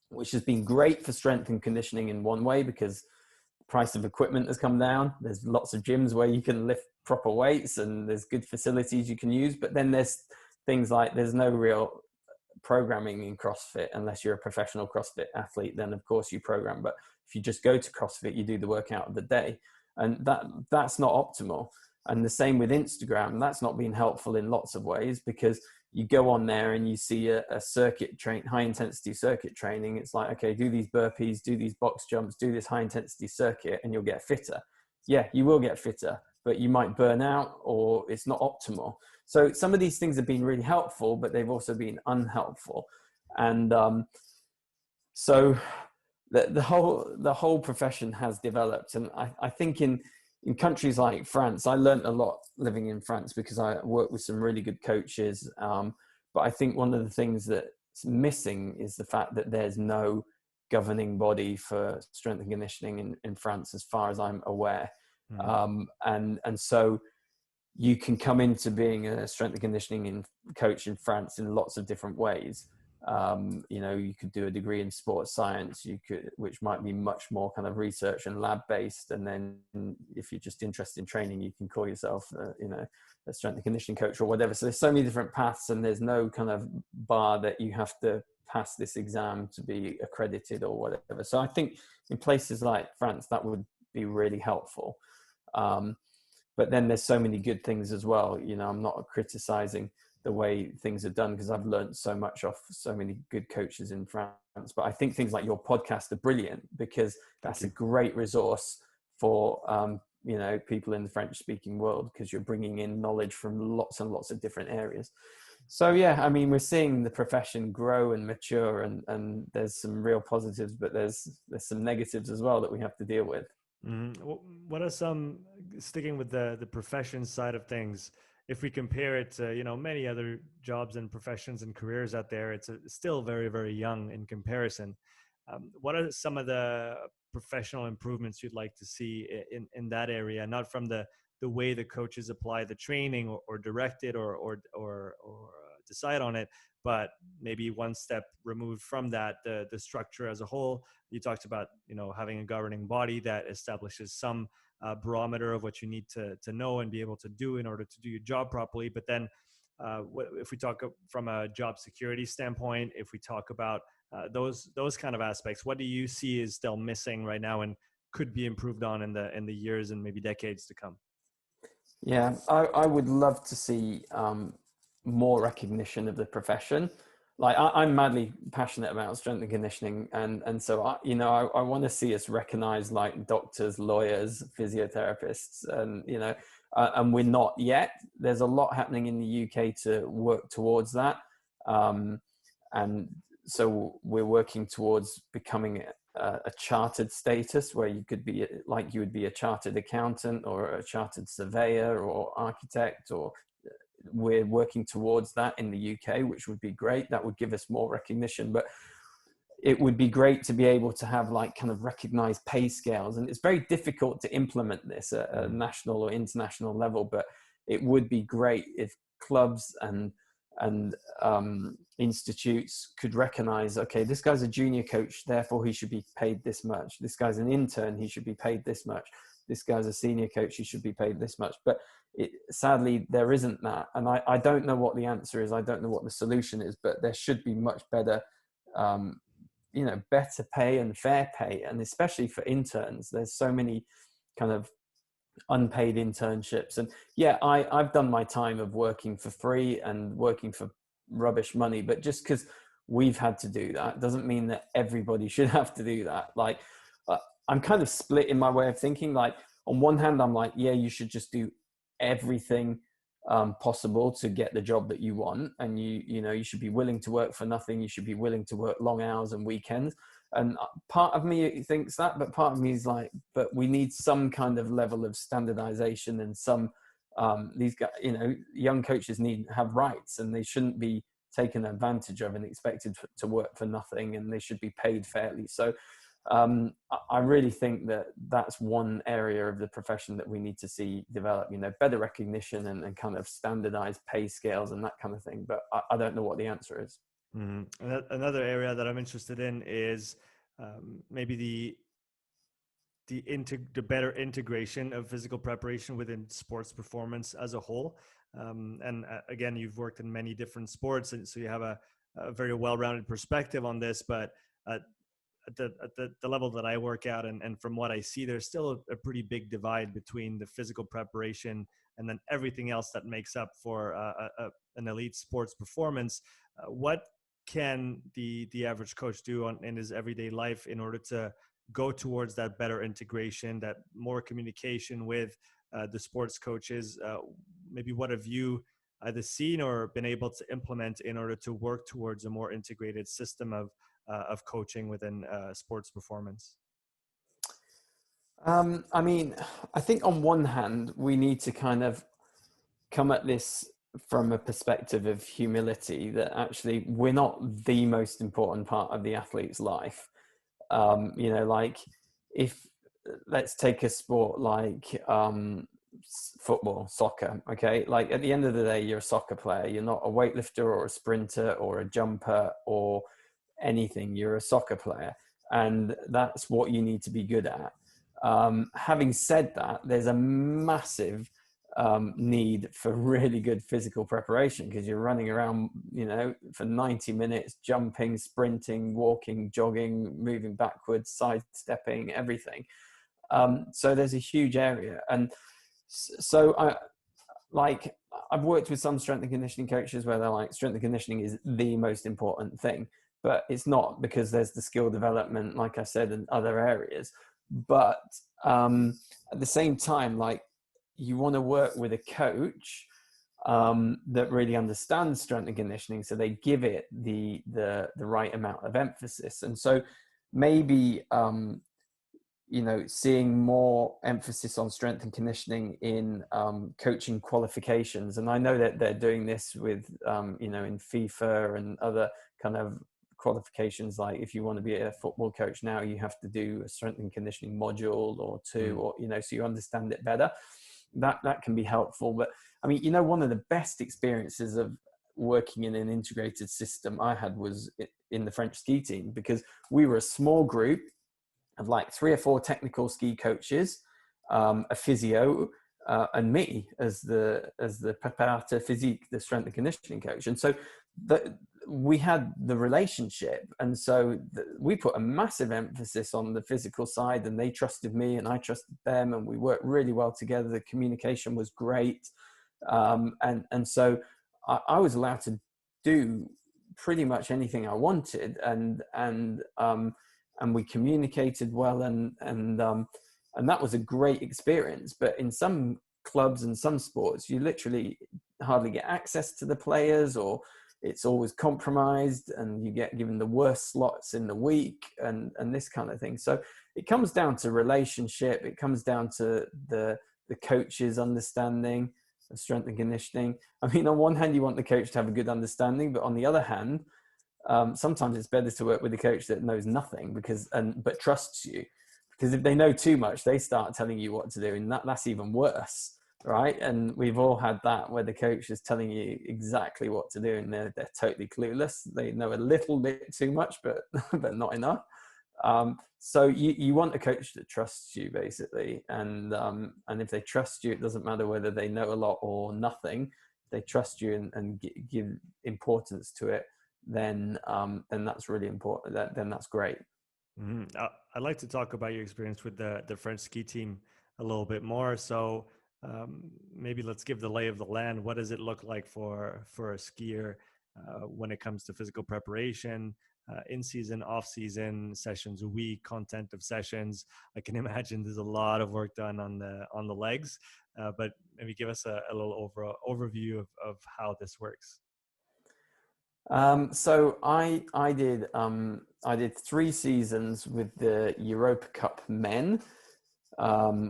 which has been great for strength and conditioning in one way, because the price of equipment has come down. There's lots of gyms where you can lift proper weights and there's good facilities you can use. But then there's things like there's no real programming in CrossFit unless you're a professional CrossFit athlete. Then of course you program. But if you just go to CrossFit, you do the workout of the day, and that's not optimal. And the same with Instagram. That's not been helpful in lots of ways, because you go on there and you see a high intensity circuit training. It's like, okay, do these burpees, do these box jumps, do this high intensity circuit, and you'll get fitter. Yeah, you will get fitter, but you might burn out, or it's not optimal. So some of these things have been really helpful, but they've also been unhelpful. And so the whole profession has developed. And I think in countries like France, I learned a lot living in France, because I worked with some really good coaches. But I think one of the things that's missing is the fact that there's no governing body for strength and conditioning in France, as far as I'm aware. And so you can come into being a strength and conditioning coach in France in lots of different ways. You could do a degree in sports science, which might be much more kind of research and lab based. And then if you're just interested in training, you can call yourself, a strength and conditioning coach or whatever. So there's so many different paths, and there's no kind of bar that you have to pass this exam to be accredited or whatever. So I think in places like France, that would be really helpful. But then there's so many good things as well. I'm not criticizing the way things are done, because I've learned so much off so many good coaches in France. But I think things like your podcast are brilliant, because that's a great resource for, people in the French speaking world, because you're bringing in knowledge from lots and lots of different areas. So, yeah, I mean, we're seeing the profession grow and mature, and there's some real positives, but there's some negatives as well that we have to deal with. What are some, sticking with the profession side of things, if we compare it to, many other jobs and professions and careers out there, it's still very, very young in comparison. What are some of the professional improvements you'd like to see in that area? Not from the way the coaches apply the training or direct it or decide on it, but maybe one step removed from that, the structure as a whole. You talked about, having a governing body that establishes some barometer of what you need to know and be able to do in order to do your job properly. But then if we talk from a job security standpoint, if we talk about those kind of aspects, what do you see is still missing right now and could be improved on in the years and maybe decades to come? Yeah, I would love to see more recognition of the profession. Like I'm madly passionate about strength and conditioning, and so I want to see us recognized like doctors, lawyers, physiotherapists, and and we're not yet. There's a lot happening in the UK to work towards that, and so we're working towards becoming a chartered status, where you could be like you would be a chartered accountant or a chartered surveyor or architect, or we're working towards that in the UK, which would be great. That would give us more recognition. But it would be great to be able to have like kind of recognized pay scales. And it's very difficult to implement this at a national or international level, but it would be great if clubs and institutes could recognize, okay, this guy's a junior coach, therefore he should be paid this much. This guy's an intern, he should be paid this much. This guy's a senior coach, he should be paid this much. But sadly, there isn't that. And I don't know what the answer is. I don't know what the solution is, but there should be much better, better pay and fair pay. And especially for interns, there's so many kind of unpaid internships. And yeah, I've done my time of working for free and working for rubbish money, but just because we've had to do that doesn't mean that everybody should have to do that. Like, I'm kind of split in my way of thinking. Like, on one hand, I'm like, yeah, you should just do everything possible to get the job that you want, and you should be willing to work for nothing. You should be willing to work long hours and weekends. And part of me thinks that, but part of me is like, but we need some kind of level of standardization, and some these guys, young coaches need to have rights, and they shouldn't be taken advantage of and expected to work for nothing, and they should be paid fairly. So I really think that that's one area of the profession that we need to see develop, better recognition and kind of standardized pay scales and that kind of thing. But I don't know what the answer is. Mm-hmm. Another area that I'm interested in is maybe the better integration of physical preparation within sports performance as a whole. And again, you've worked in many different sports, and so you have a very well-rounded perspective on this. But at the level that I work out, and from what I see, there's still a pretty big divide between the physical preparation and then everything else that makes up for an elite sports performance. What can the average coach do in his everyday life in order to go towards that better integration, that more communication with the sports coaches? Maybe what have you either seen or been able to implement in order to work towards a more integrated system of coaching within sports performance? I mean, I think on one hand, we need to kind of come at this from a perspective of humility, that actually we're not the most important part of the athlete's life. Like if, let's take a sport like football, soccer, okay? Like at the end of the day, you're a soccer player. You're not a weightlifter or a sprinter or a jumper or anything. You're a soccer player, and that's what you need to be good at. Having said that, there's a massive need for really good physical preparation, because you're running around, for 90 minutes, jumping, sprinting, walking, jogging, moving backwards, sidestepping, everything. So there's a huge area. And so I've worked with some strength and conditioning coaches where they're like, strength and conditioning is the most important thing, but it's not, because there's the skill development, like I said, in other areas. But at the same time, like, you want to work with a coach that really understands strength and conditioning, so they give it the right amount of emphasis. And so maybe seeing more emphasis on strength and conditioning in coaching qualifications. And I know that they're doing this with in FIFA and other kind of qualifications. Like if you want to be a football coach now, you have to do a strength and conditioning module or two, or so you understand it better. That can be helpful. But I mean, one of the best experiences of working in an integrated system I had was in the French ski team, because we were a small group of like 3 or 4 technical ski coaches, a physio, and me as the préparateur physique, the strength and conditioning coach. And so we had the relationship, and so we put a massive emphasis on the physical side, and they trusted me and I trusted them, and we worked really well together. The communication was great, and so I was allowed to do pretty much anything I wanted, and we communicated well, and that was a great experience. But in some clubs and some sports, you literally hardly get access to the players, or it's always compromised, and you get given the worst slots in the week, and this kind of thing. So it comes down to relationship. It comes down to the coach's understanding of strength and conditioning. I mean, on one hand, you want the coach to have a good understanding, but on the other hand, sometimes it's better to work with a coach that knows nothing but trusts you. Because if they know too much, they start telling you what to do, and that's even worse. Right. And we've all had that, where the coach is telling you exactly what to do, and they're totally clueless. They know a little bit too much, but not enough. So you want a coach that trusts you, basically. And if they trust you, it doesn't matter whether they know a lot or nothing. If they trust you and give importance to it, then that's really important. Then that's great. Mm-hmm. I'd like to talk about your experience with the French ski team a little bit more. So maybe let's give the lay of the land. What does it look like for a skier when it comes to physical preparation, in season, off season, sessions a week, content of sessions? I can imagine there's a lot of work done on the legs, but maybe give us a little overview of how this works. So I did 3 seasons with the Europa Cup men,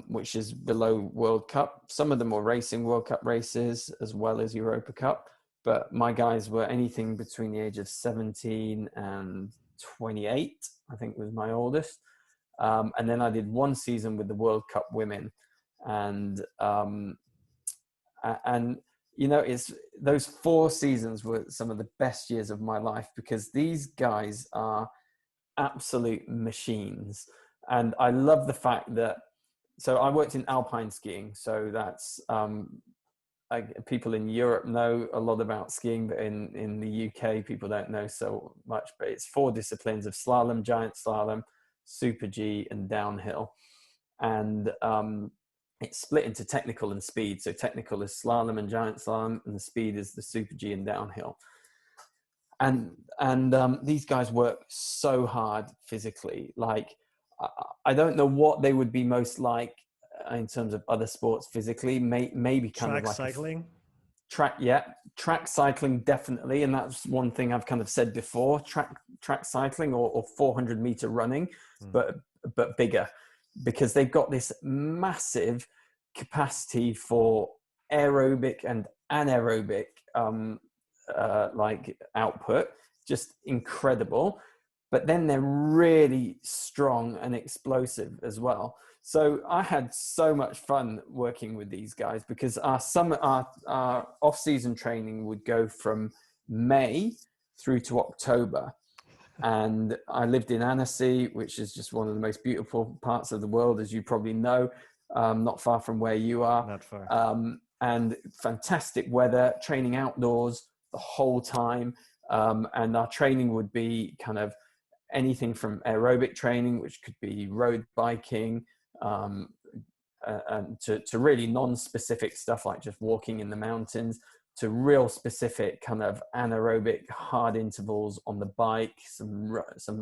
which is below World Cup. Some of them were racing World Cup races as well as Europa Cup, but my guys were anything between the age of 17 and 28, I think was my oldest. And then I did one season with the World Cup women, and it's those 4 seasons were some of the best years of my life, because these guys are absolute machines. And I love the fact that, so I worked in alpine skiing, so that's people in Europe know a lot about skiing, but in the UK people don't know so much. But it's 4 disciplines of slalom, giant slalom, super G, and downhill. And it's split into technical and speed. So technical is slalom and giant slalom, and the speed is the super G and downhill. And these guys work so hard physically. Like, I don't know what they would be most like in terms of other sports physically. Maybe kind Track of like cycling. Track cycling, definitely. And that's one thing I've kind of said before: track cycling or 400-meter running, but bigger, because they've got this massive capacity for aerobic and anaerobic like output, just incredible. But then they're really strong and explosive as well. So I had so much fun working with these guys, because our off-season training would go from May through to October. And I lived in Annecy, which is just one of the most beautiful parts of the world, as you probably know, not far from where you are. Not far. And fantastic weather, training outdoors the whole time. And our training would be kind of anything from aerobic training, which could be road biking, and to really non-specific stuff like just walking in the mountains, to real specific kind of anaerobic hard intervals on the bike, some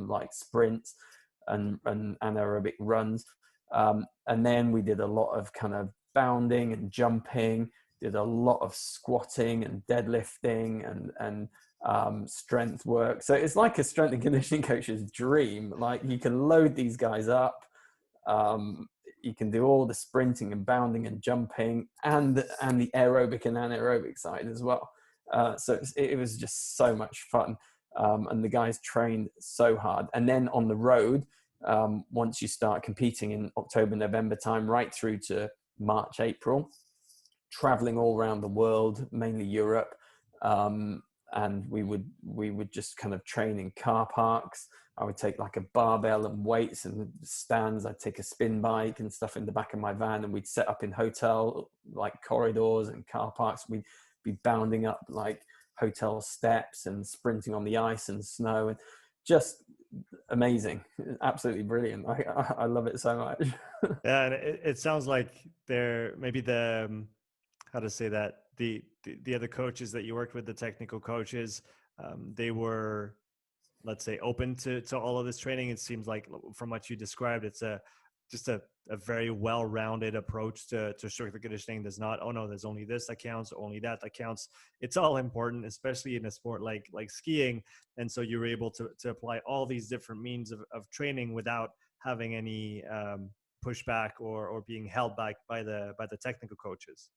like sprints and anaerobic runs. And then we did a lot of kind of bounding and jumping, did a lot of squatting and deadlifting and strength work. So it's like a strength and conditioning coach's dream. Like, you can load these guys up. You can do all the sprinting and bounding and jumping, and the aerobic and anaerobic side as well. So it was just so much fun. And the guys trained so hard. And then on the road, once you start competing in October, November time, right through to March, April, traveling all around the world, mainly Europe. And we would just kind of train in car parks. I would take like a barbell and weights and stands. I'd take a spin bike and stuff in the back of my van, and we'd set up in hotel like corridors and car parks. We'd be bounding up like hotel steps and sprinting on the ice and snow, and just amazing, absolutely brilliant. I love it so much. Yeah, and it sounds like they're maybe how to say that, the other coaches that you worked with, the technical coaches, they were, let's say, open to all of this training. It seems like, from what you described, it's just a very well-rounded approach to strength and conditioning. There's not, oh no, there's only this that counts, only that counts. It's all important, especially in a sport like skiing. And so you're able to apply all these different means of training without having any pushback or being held back by the technical coaches.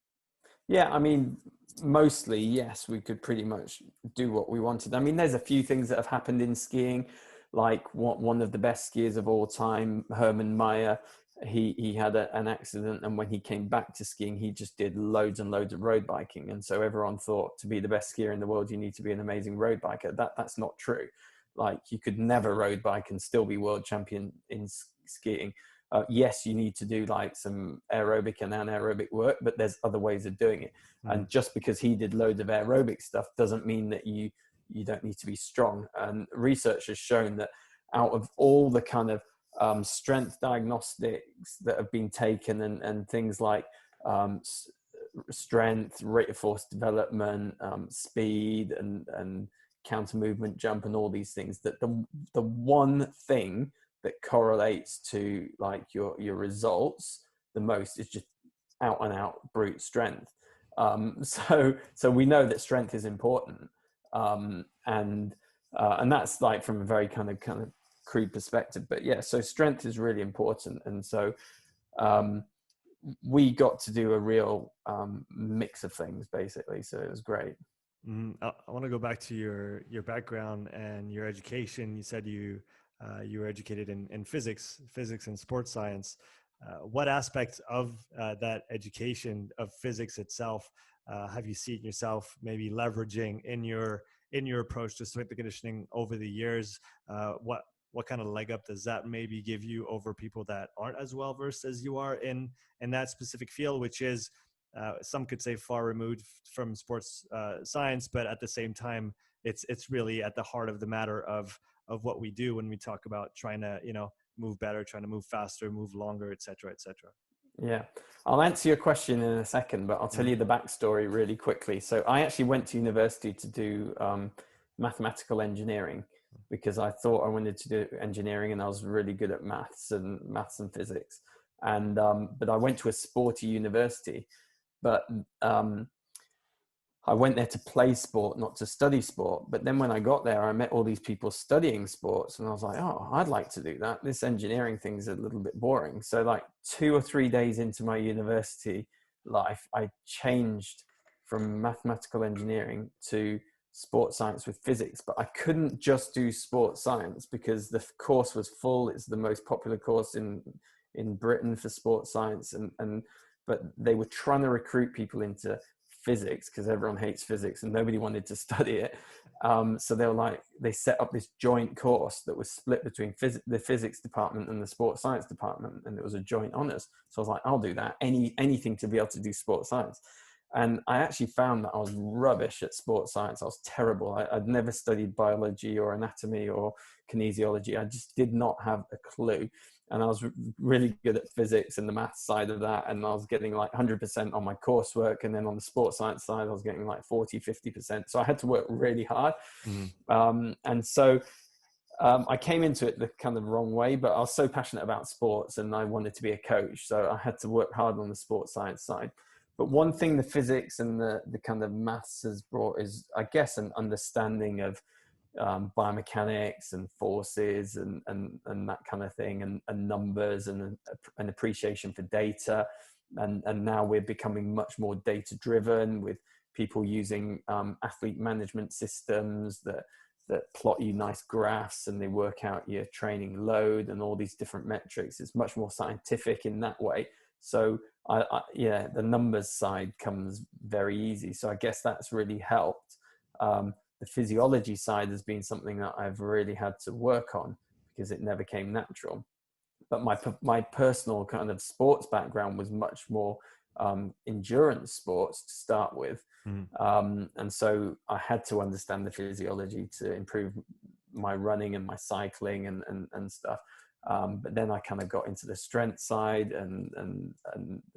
Yeah, I mean, mostly, yes, we could pretty much do what we wanted. I mean, there's a few things that have happened in skiing, like one of the best skiers of all time, Hermann Maier. He had an accident, and when he came back to skiing, he just did loads and loads of road biking. And so everyone thought, to be the best skier in the world, you need to be an amazing road biker. That's not true. Like, you could never road bike and still be world champion in skiing. Yes, you need to do like some aerobic and anaerobic work, but there's other ways of doing it. And just because he did loads of aerobic stuff doesn't mean that you don't need to be strong. And research has shown that out of all the kind of strength diagnostics that have been taken, and things like strength, rate of force development, speed, and counter movement jump, and all these things, that the one thing that correlates to like your results the most is just out and out brute strength. So we know that strength is important, and that's like from a very kind of crude perspective, but yeah, so strength is really important. And so we got to do a real mix of things, basically. So it was great. I want to go back to your background and your education. You said you you were educated in physics and sports science. What aspects of that education of physics itself have you seen yourself maybe leveraging in your approach to strength and conditioning over the years? What kind of leg up does that maybe give you over people that aren't as well versed as you are in that specific field, which is some could say far removed from sports science, but at the same time, it's really at the heart of the matter of what we do when we talk about trying to move better, trying to move faster, move longer, et cetera, et cetera. Yeah, I'll answer your question in a second, but I'll tell you the backstory really quickly. So I actually went to university to do mathematical engineering because I thought I wanted to do engineering, and I was really good at maths and physics. And but I went to a sporty university, but I went there to play sport, not to study sport. But then when I got there, I met all these people studying sports, and I was like, oh, I'd like to do that. This engineering thing's a little bit boring. So like 2 or 3 days into my university life, I changed from mathematical engineering to sports science with physics. But I couldn't just do sports science because the course was full. It's the most popular course in Britain for sports science. But they were trying to recruit people into physics because everyone hates physics and nobody wanted to study it. So they set up this joint course that was split between the physics department and the sports science department, and it was a joint honors. So I was like, I'll do that. Anything to be able to do sports science. And I actually found that I was rubbish at sports science. I was terrible. I'd never studied biology or anatomy or kinesiology. I just did not have a clue. And I was really good at physics and the math side of that. And I was getting like 100% on my coursework. And then on the sports science side, I was getting like 40, 50%. So I had to work really hard. And so I came into it the kind of wrong way, but I was so passionate about sports and I wanted to be a coach. So I had to work hard on the sports science side. But one thing the physics and the kind of maths has brought is, I guess, an understanding of biomechanics and forces and that kind of thing, and numbers and an appreciation for data. And now we're becoming much more data driven with people using athlete management systems that plot you nice graphs and they work out your training load and all these different metrics. It's much more scientific in that way. So yeah, the numbers side comes very easy. So I guess that's really helped. The physiology side has been something that I've really had to work on because it never came natural. But my personal kind of sports background was much more endurance sports to start with. And so I had to understand the physiology to improve my running and my cycling and stuff. But then I kind of got into the strength side and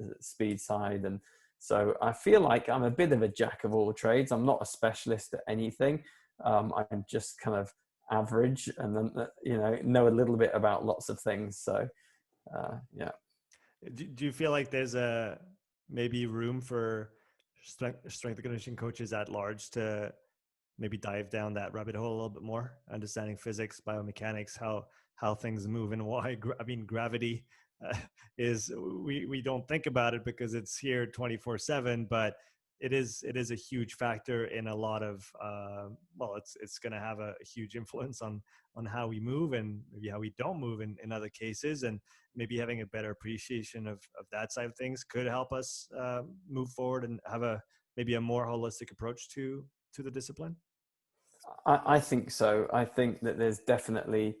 the speed side. And so I feel like I'm a bit of a jack of all trades. I'm not a specialist at anything. I'm just kind of average and then, know a little bit about lots of things. So, yeah. Do you feel like there's maybe room for strength and conditioning coaches at large to maybe dive down that rabbit hole a little bit more, understanding physics, biomechanics, how things move and why? I mean, gravity is we don't think about it because it's here 24/7, but it is a huge factor in a lot of it's going to have a huge influence on how we move and maybe how we don't move in other cases, and maybe having a better appreciation of that side of things could help us move forward and have maybe a more holistic approach to the discipline. I think so. I think that there's definitely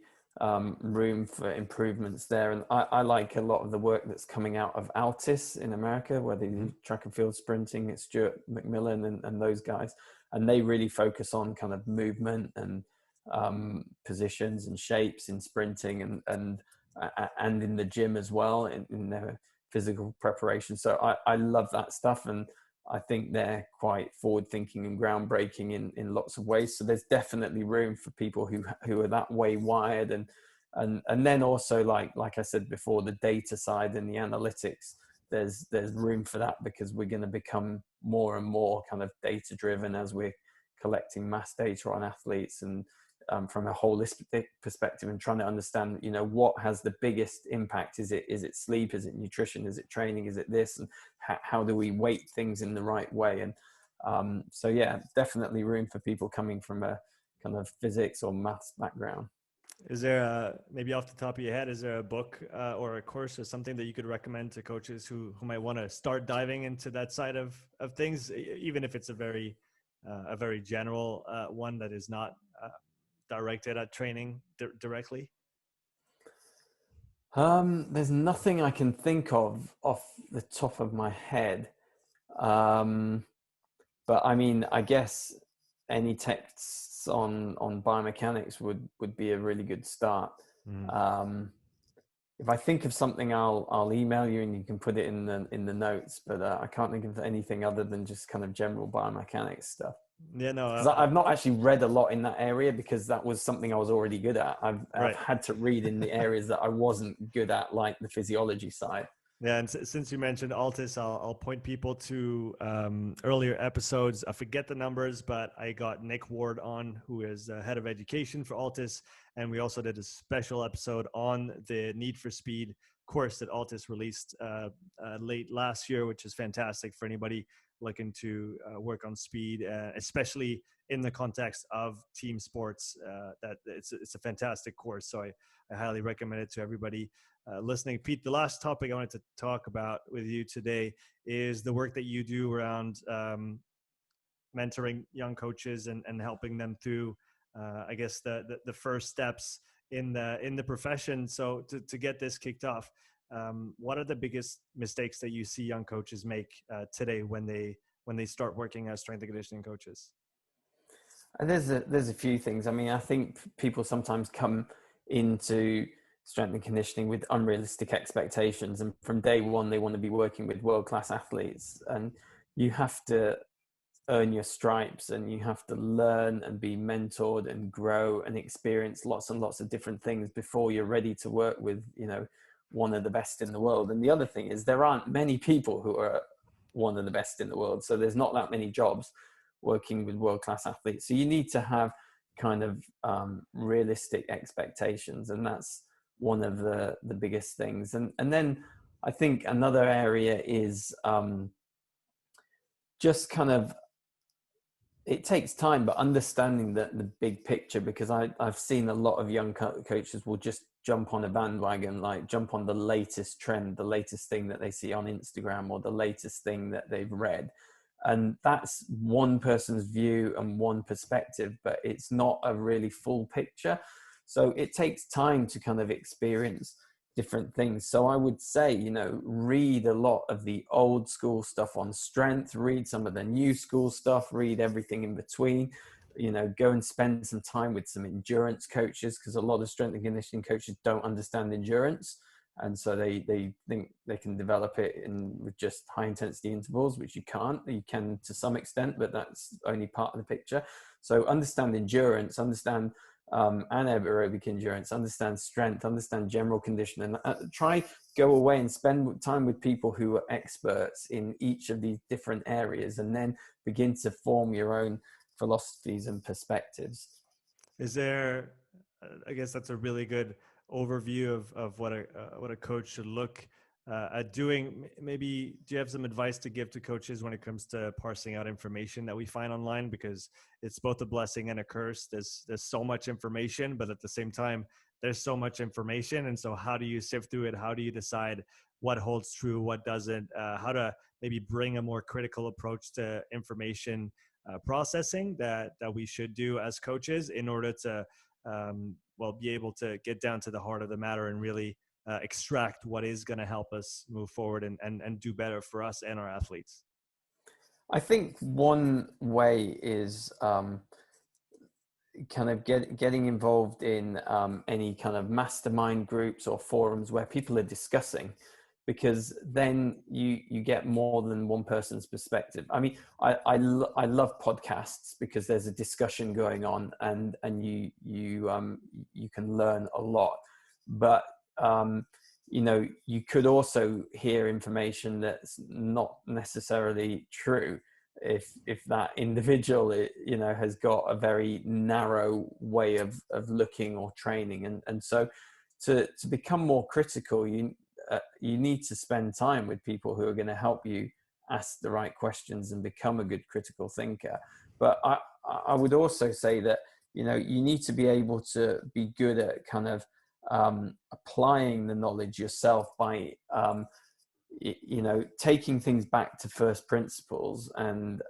room for improvements there. And I like a lot of the work that's coming out of Altis in America, where they do track and field sprinting. It's Stuart McMillan and those guys. And they really focus on kind of movement and positions and shapes in sprinting and in the gym as well, in their physical preparation. So I love that stuff. And I think they're quite forward thinking and groundbreaking in lots of ways. So there's definitely room for people who are that way wired. And then also like I said before, the data side and the analytics, there's room for that because we're going to become more and more kind of data driven as we're collecting mass data on athletes and from a holistic perspective and trying to understand, what has the biggest impact? Is it sleep? Is it nutrition? Is it training? Is it this? And how do we weight things in the right way? And so, yeah, definitely room for people coming from a kind of physics or maths background. Is there maybe off the top of your head, is there a book or a course or something that you could recommend to coaches who might want to start diving into that side of things, even if it's a very general one that is not directed at training directly? There's nothing I can think of off the top of my head. Um, but I mean, I guess any texts on biomechanics would be a really good start. Mm. If I think of something, I'll email you and you can put it in the notes. But I can't think of anything other than just kind of general biomechanics stuff. Yeah, no, Because I've not actually read a lot in that area because that was something I was already good at. I've right. had to read in the areas that I wasn't good at, like the physiology side. Yeah, and since you mentioned Altis, I'll point people to earlier episodes. I forget the numbers, but I got Nick Ward on, who is head of education for Altis, and we also did a special episode on the Need for Speed course that Altis released late last year, which is fantastic for anybody looking to work on speed, especially in the context of team sports. That it's a fantastic course, so I highly recommend it to everybody listening. Pete, the last topic I wanted to talk about with you today is the work that you do around mentoring young coaches and helping them through, I guess, the first steps in the profession. So to get this kicked off, what are the biggest mistakes that you see young coaches make today when they start working as strength and conditioning coaches? There's a few things. I mean, I think people sometimes come into strength and conditioning with unrealistic expectations, and from day one they want to be working with world-class athletes, and you have to earn your stripes and you have to learn and be mentored and grow and experience lots and lots of different things before you're ready to work with, one of the best in the world. And the other thing is there aren't many people who are one of the best in the world, so there's not that many jobs working with world-class athletes. So you need to have kind of realistic expectations, and that's one of the biggest things. And then I think another area is just kind of, it takes time, but understanding the big picture, because I've seen a lot of young coaches will just jump on a bandwagon, like jump on the latest trend, the latest thing that they see on Instagram or the latest thing that they've read. And that's one person's view and one perspective, but it's not a really full picture. So it takes time to kind of experience different things. So I would say, read a lot of the old school stuff on strength, read some of the new school stuff, read everything in between, go and spend some time with some endurance coaches, because a lot of strength and conditioning coaches don't understand endurance. And so they think they can develop it with just high intensity intervals, which you can't. You can to some extent, but that's only part of the picture. So understand endurance, understand anaerobic endurance, understand strength, understand general conditioning, and try go away and spend time with people who are experts in each of these different areas, and then begin to form your own philosophies and perspectives. Is there, I guess that's a really good overview of what a coach should look at doing. Maybe do you have some advice to give to coaches when it comes to parsing out information that we find online? Because it's both a blessing and a curse. There's so much information, but at the same time, there's so much information. And so how do you sift through it? How do you decide what holds true, what doesn't? How to maybe bring a more critical approach to information processing that we should do as coaches in order to be able to get down to the heart of the matter and really extract what is going to help us move forward and do better for us and our athletes. I think one way is kind of getting involved in any kind of mastermind groups or forums where people are discussing, because then you get more than one person's perspective. I mean, I love podcasts because there's a discussion going on, and you can learn a lot. But you could also hear information that's not necessarily true if that individual has got a very narrow way of looking or training, and so to become more critical, you need to spend time with people who are going to help you ask the right questions and become a good critical thinker. But I would also say that you know, you need to be able to be good at kind of applying the knowledge yourself by you know, taking things back to first principles. And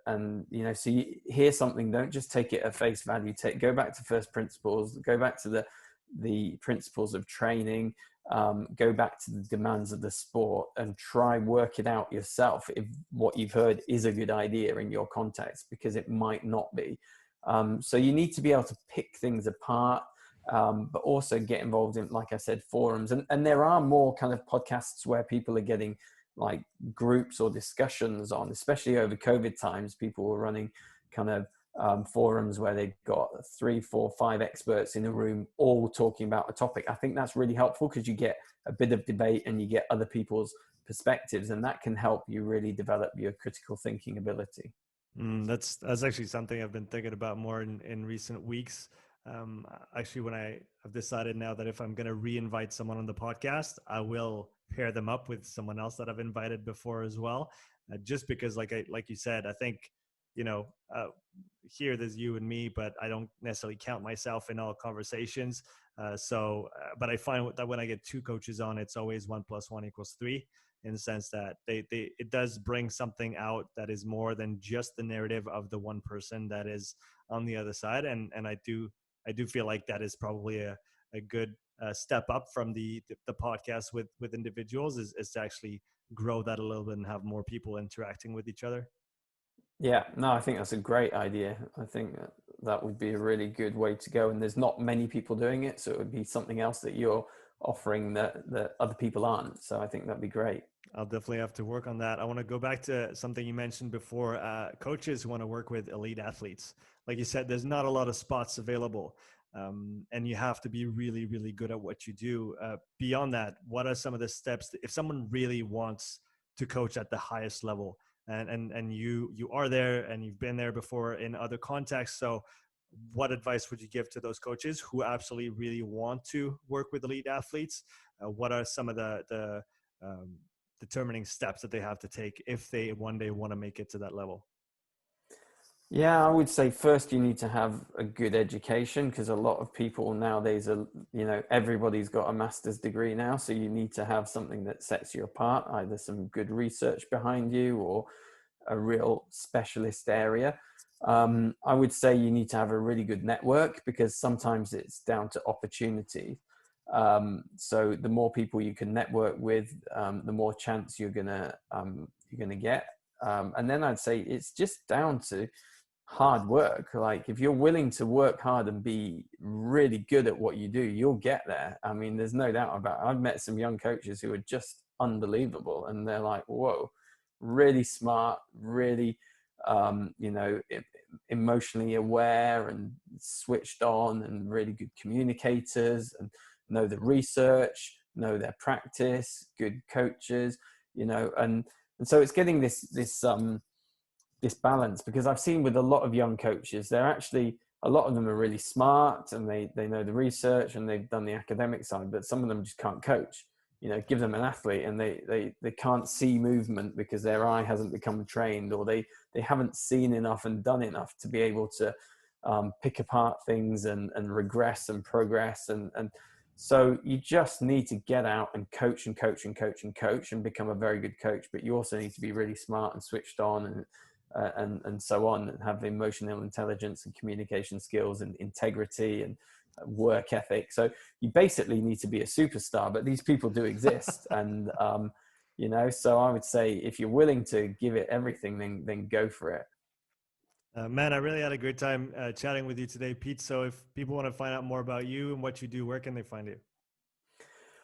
you know, so you hear something, don't just take it at face value, go back to first principles, go back to the principles of training, go back to the demands of the sport, and try work it out yourself if what you've heard is a good idea in your context, because it might not be. So you need to be able to pick things apart, but also get involved in, like I said, forums. And there are more kind of podcasts where people are getting like groups or discussions on, especially over COVID times. People were running kind of forums where they've got 3, 4, 5 experts in a room all talking about a topic. I think that's really helpful because you get a bit of debate and you get other people's perspectives, and that can help you really develop your critical thinking ability. That's actually something I've been thinking about more in recent weeks. Actually, when I've decided now that if I'm going to re-invite someone on the podcast, I will pair them up with someone else that I've invited before as well. Just because, like you said, I think, you know, here there's you and me, but I don't necessarily count myself in all conversations. But I find that when I get 2 coaches on, it's always 1 + 1 = 3. In the sense that it does bring something out that is more than just the narrative of the one person that is on the other side. And I do feel like that is probably a good step up from the podcast with individuals is to actually grow that a little bit and have more people interacting with each other. Yeah, no, I think that's a great idea. I think that would be a really good way to go. And there's not many people doing it, so it would be something else that you're offering that other people aren't. So I think that'd be great. I'll definitely have to work on that. I want to go back to something you mentioned before, coaches who want to work with elite athletes. Like you said, there's not a lot of spots available. And you have to be really, really good at what you do. Beyond that, what are some of the steps if someone really wants to coach at the highest level, and you are there and you've been there before in other contexts? So what advice would you give to those coaches who absolutely really want to work with elite athletes? What are some of the determining steps that they have to take if they one day want to make it to that level? Yeah, I would say first you need to have a good education, because a lot of people nowadays are, you know, everybody's got a master's degree now. So you need to have something that sets you apart, either some good research behind you or a real specialist area. I would say you need to have a really good network, because sometimes it's down to opportunity. So the more people you can network with, the more chance you're gonna get. And then I'd say it's just down to hard work. Like if you're willing to work hard and be really good at what you do, you'll get there. I mean, there's no doubt about it. I've met some young coaches who are just unbelievable, and they're like, whoa, really smart, really you know, emotionally aware and switched on, and really good communicators, and know the research, know their practice, good coaches, you know. And so it's getting this balance, because I've seen with a lot of young coaches, they're actually, a lot of them are really smart and they know the research and they've done the academic side, but some of them just can't coach. You know, give them an athlete and they can't see movement because their eye hasn't become trained, or they haven't seen enough and done enough to be able to pick apart things and regress and progress. And so you just need to get out and coach and coach and coach and coach and become a very good coach. But you also need to be really smart and switched on and so on, and have emotional intelligence and communication skills and integrity and work ethic. So you basically need to be a superstar, but these people do exist. And you know, so I would say if you're willing to give it everything, then go for it. Man, I really had a great time chatting with you today, Pete. So if people want to find out more about you and what you do, where can they find you?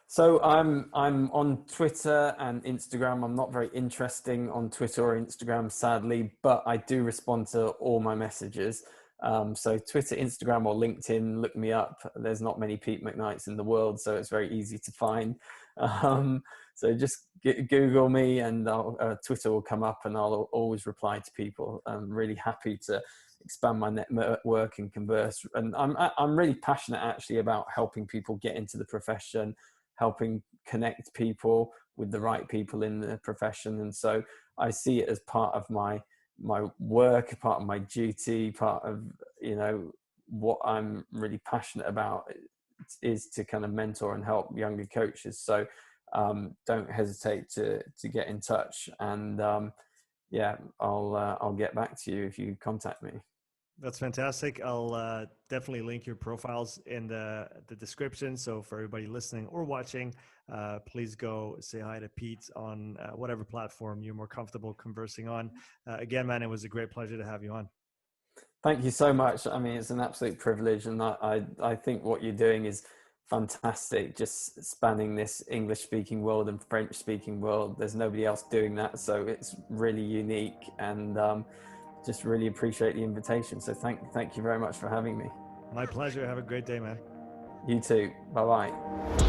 So I'm on Twitter and Instagram. I'm not very interesting on Twitter or Instagram, sadly, but I do respond to all my messages. So Twitter, Instagram, or LinkedIn, look me up. There's not many Pete McKnights in the world, so it's very easy to find. So just Google me, and Twitter will come up, and I'll always reply to people. I'm really happy to expand my network and converse. And I'm really passionate actually about helping people get into the profession, helping connect people with the right people in the profession. And so I see it as part of my work, part of my duty, part of, you know, what I'm really passionate about is to kind of mentor and help younger coaches. So don't hesitate to get in touch, and yeah, I'll get back to you if you contact me. That's fantastic. I'll definitely link your profiles in the description. So for everybody listening or watching, please go say hi to Pete on whatever platform you're more comfortable conversing on. Again, man, it was a great pleasure to have you on. Thank you so much. I mean, it's an absolute privilege, and I think what you're doing is fantastic, just spanning this English speaking world and French speaking world. There's nobody else doing that, so it's really unique, and just really appreciate the invitation. So thank you very much for having me. My pleasure. Have a great day, man. You too. Bye bye.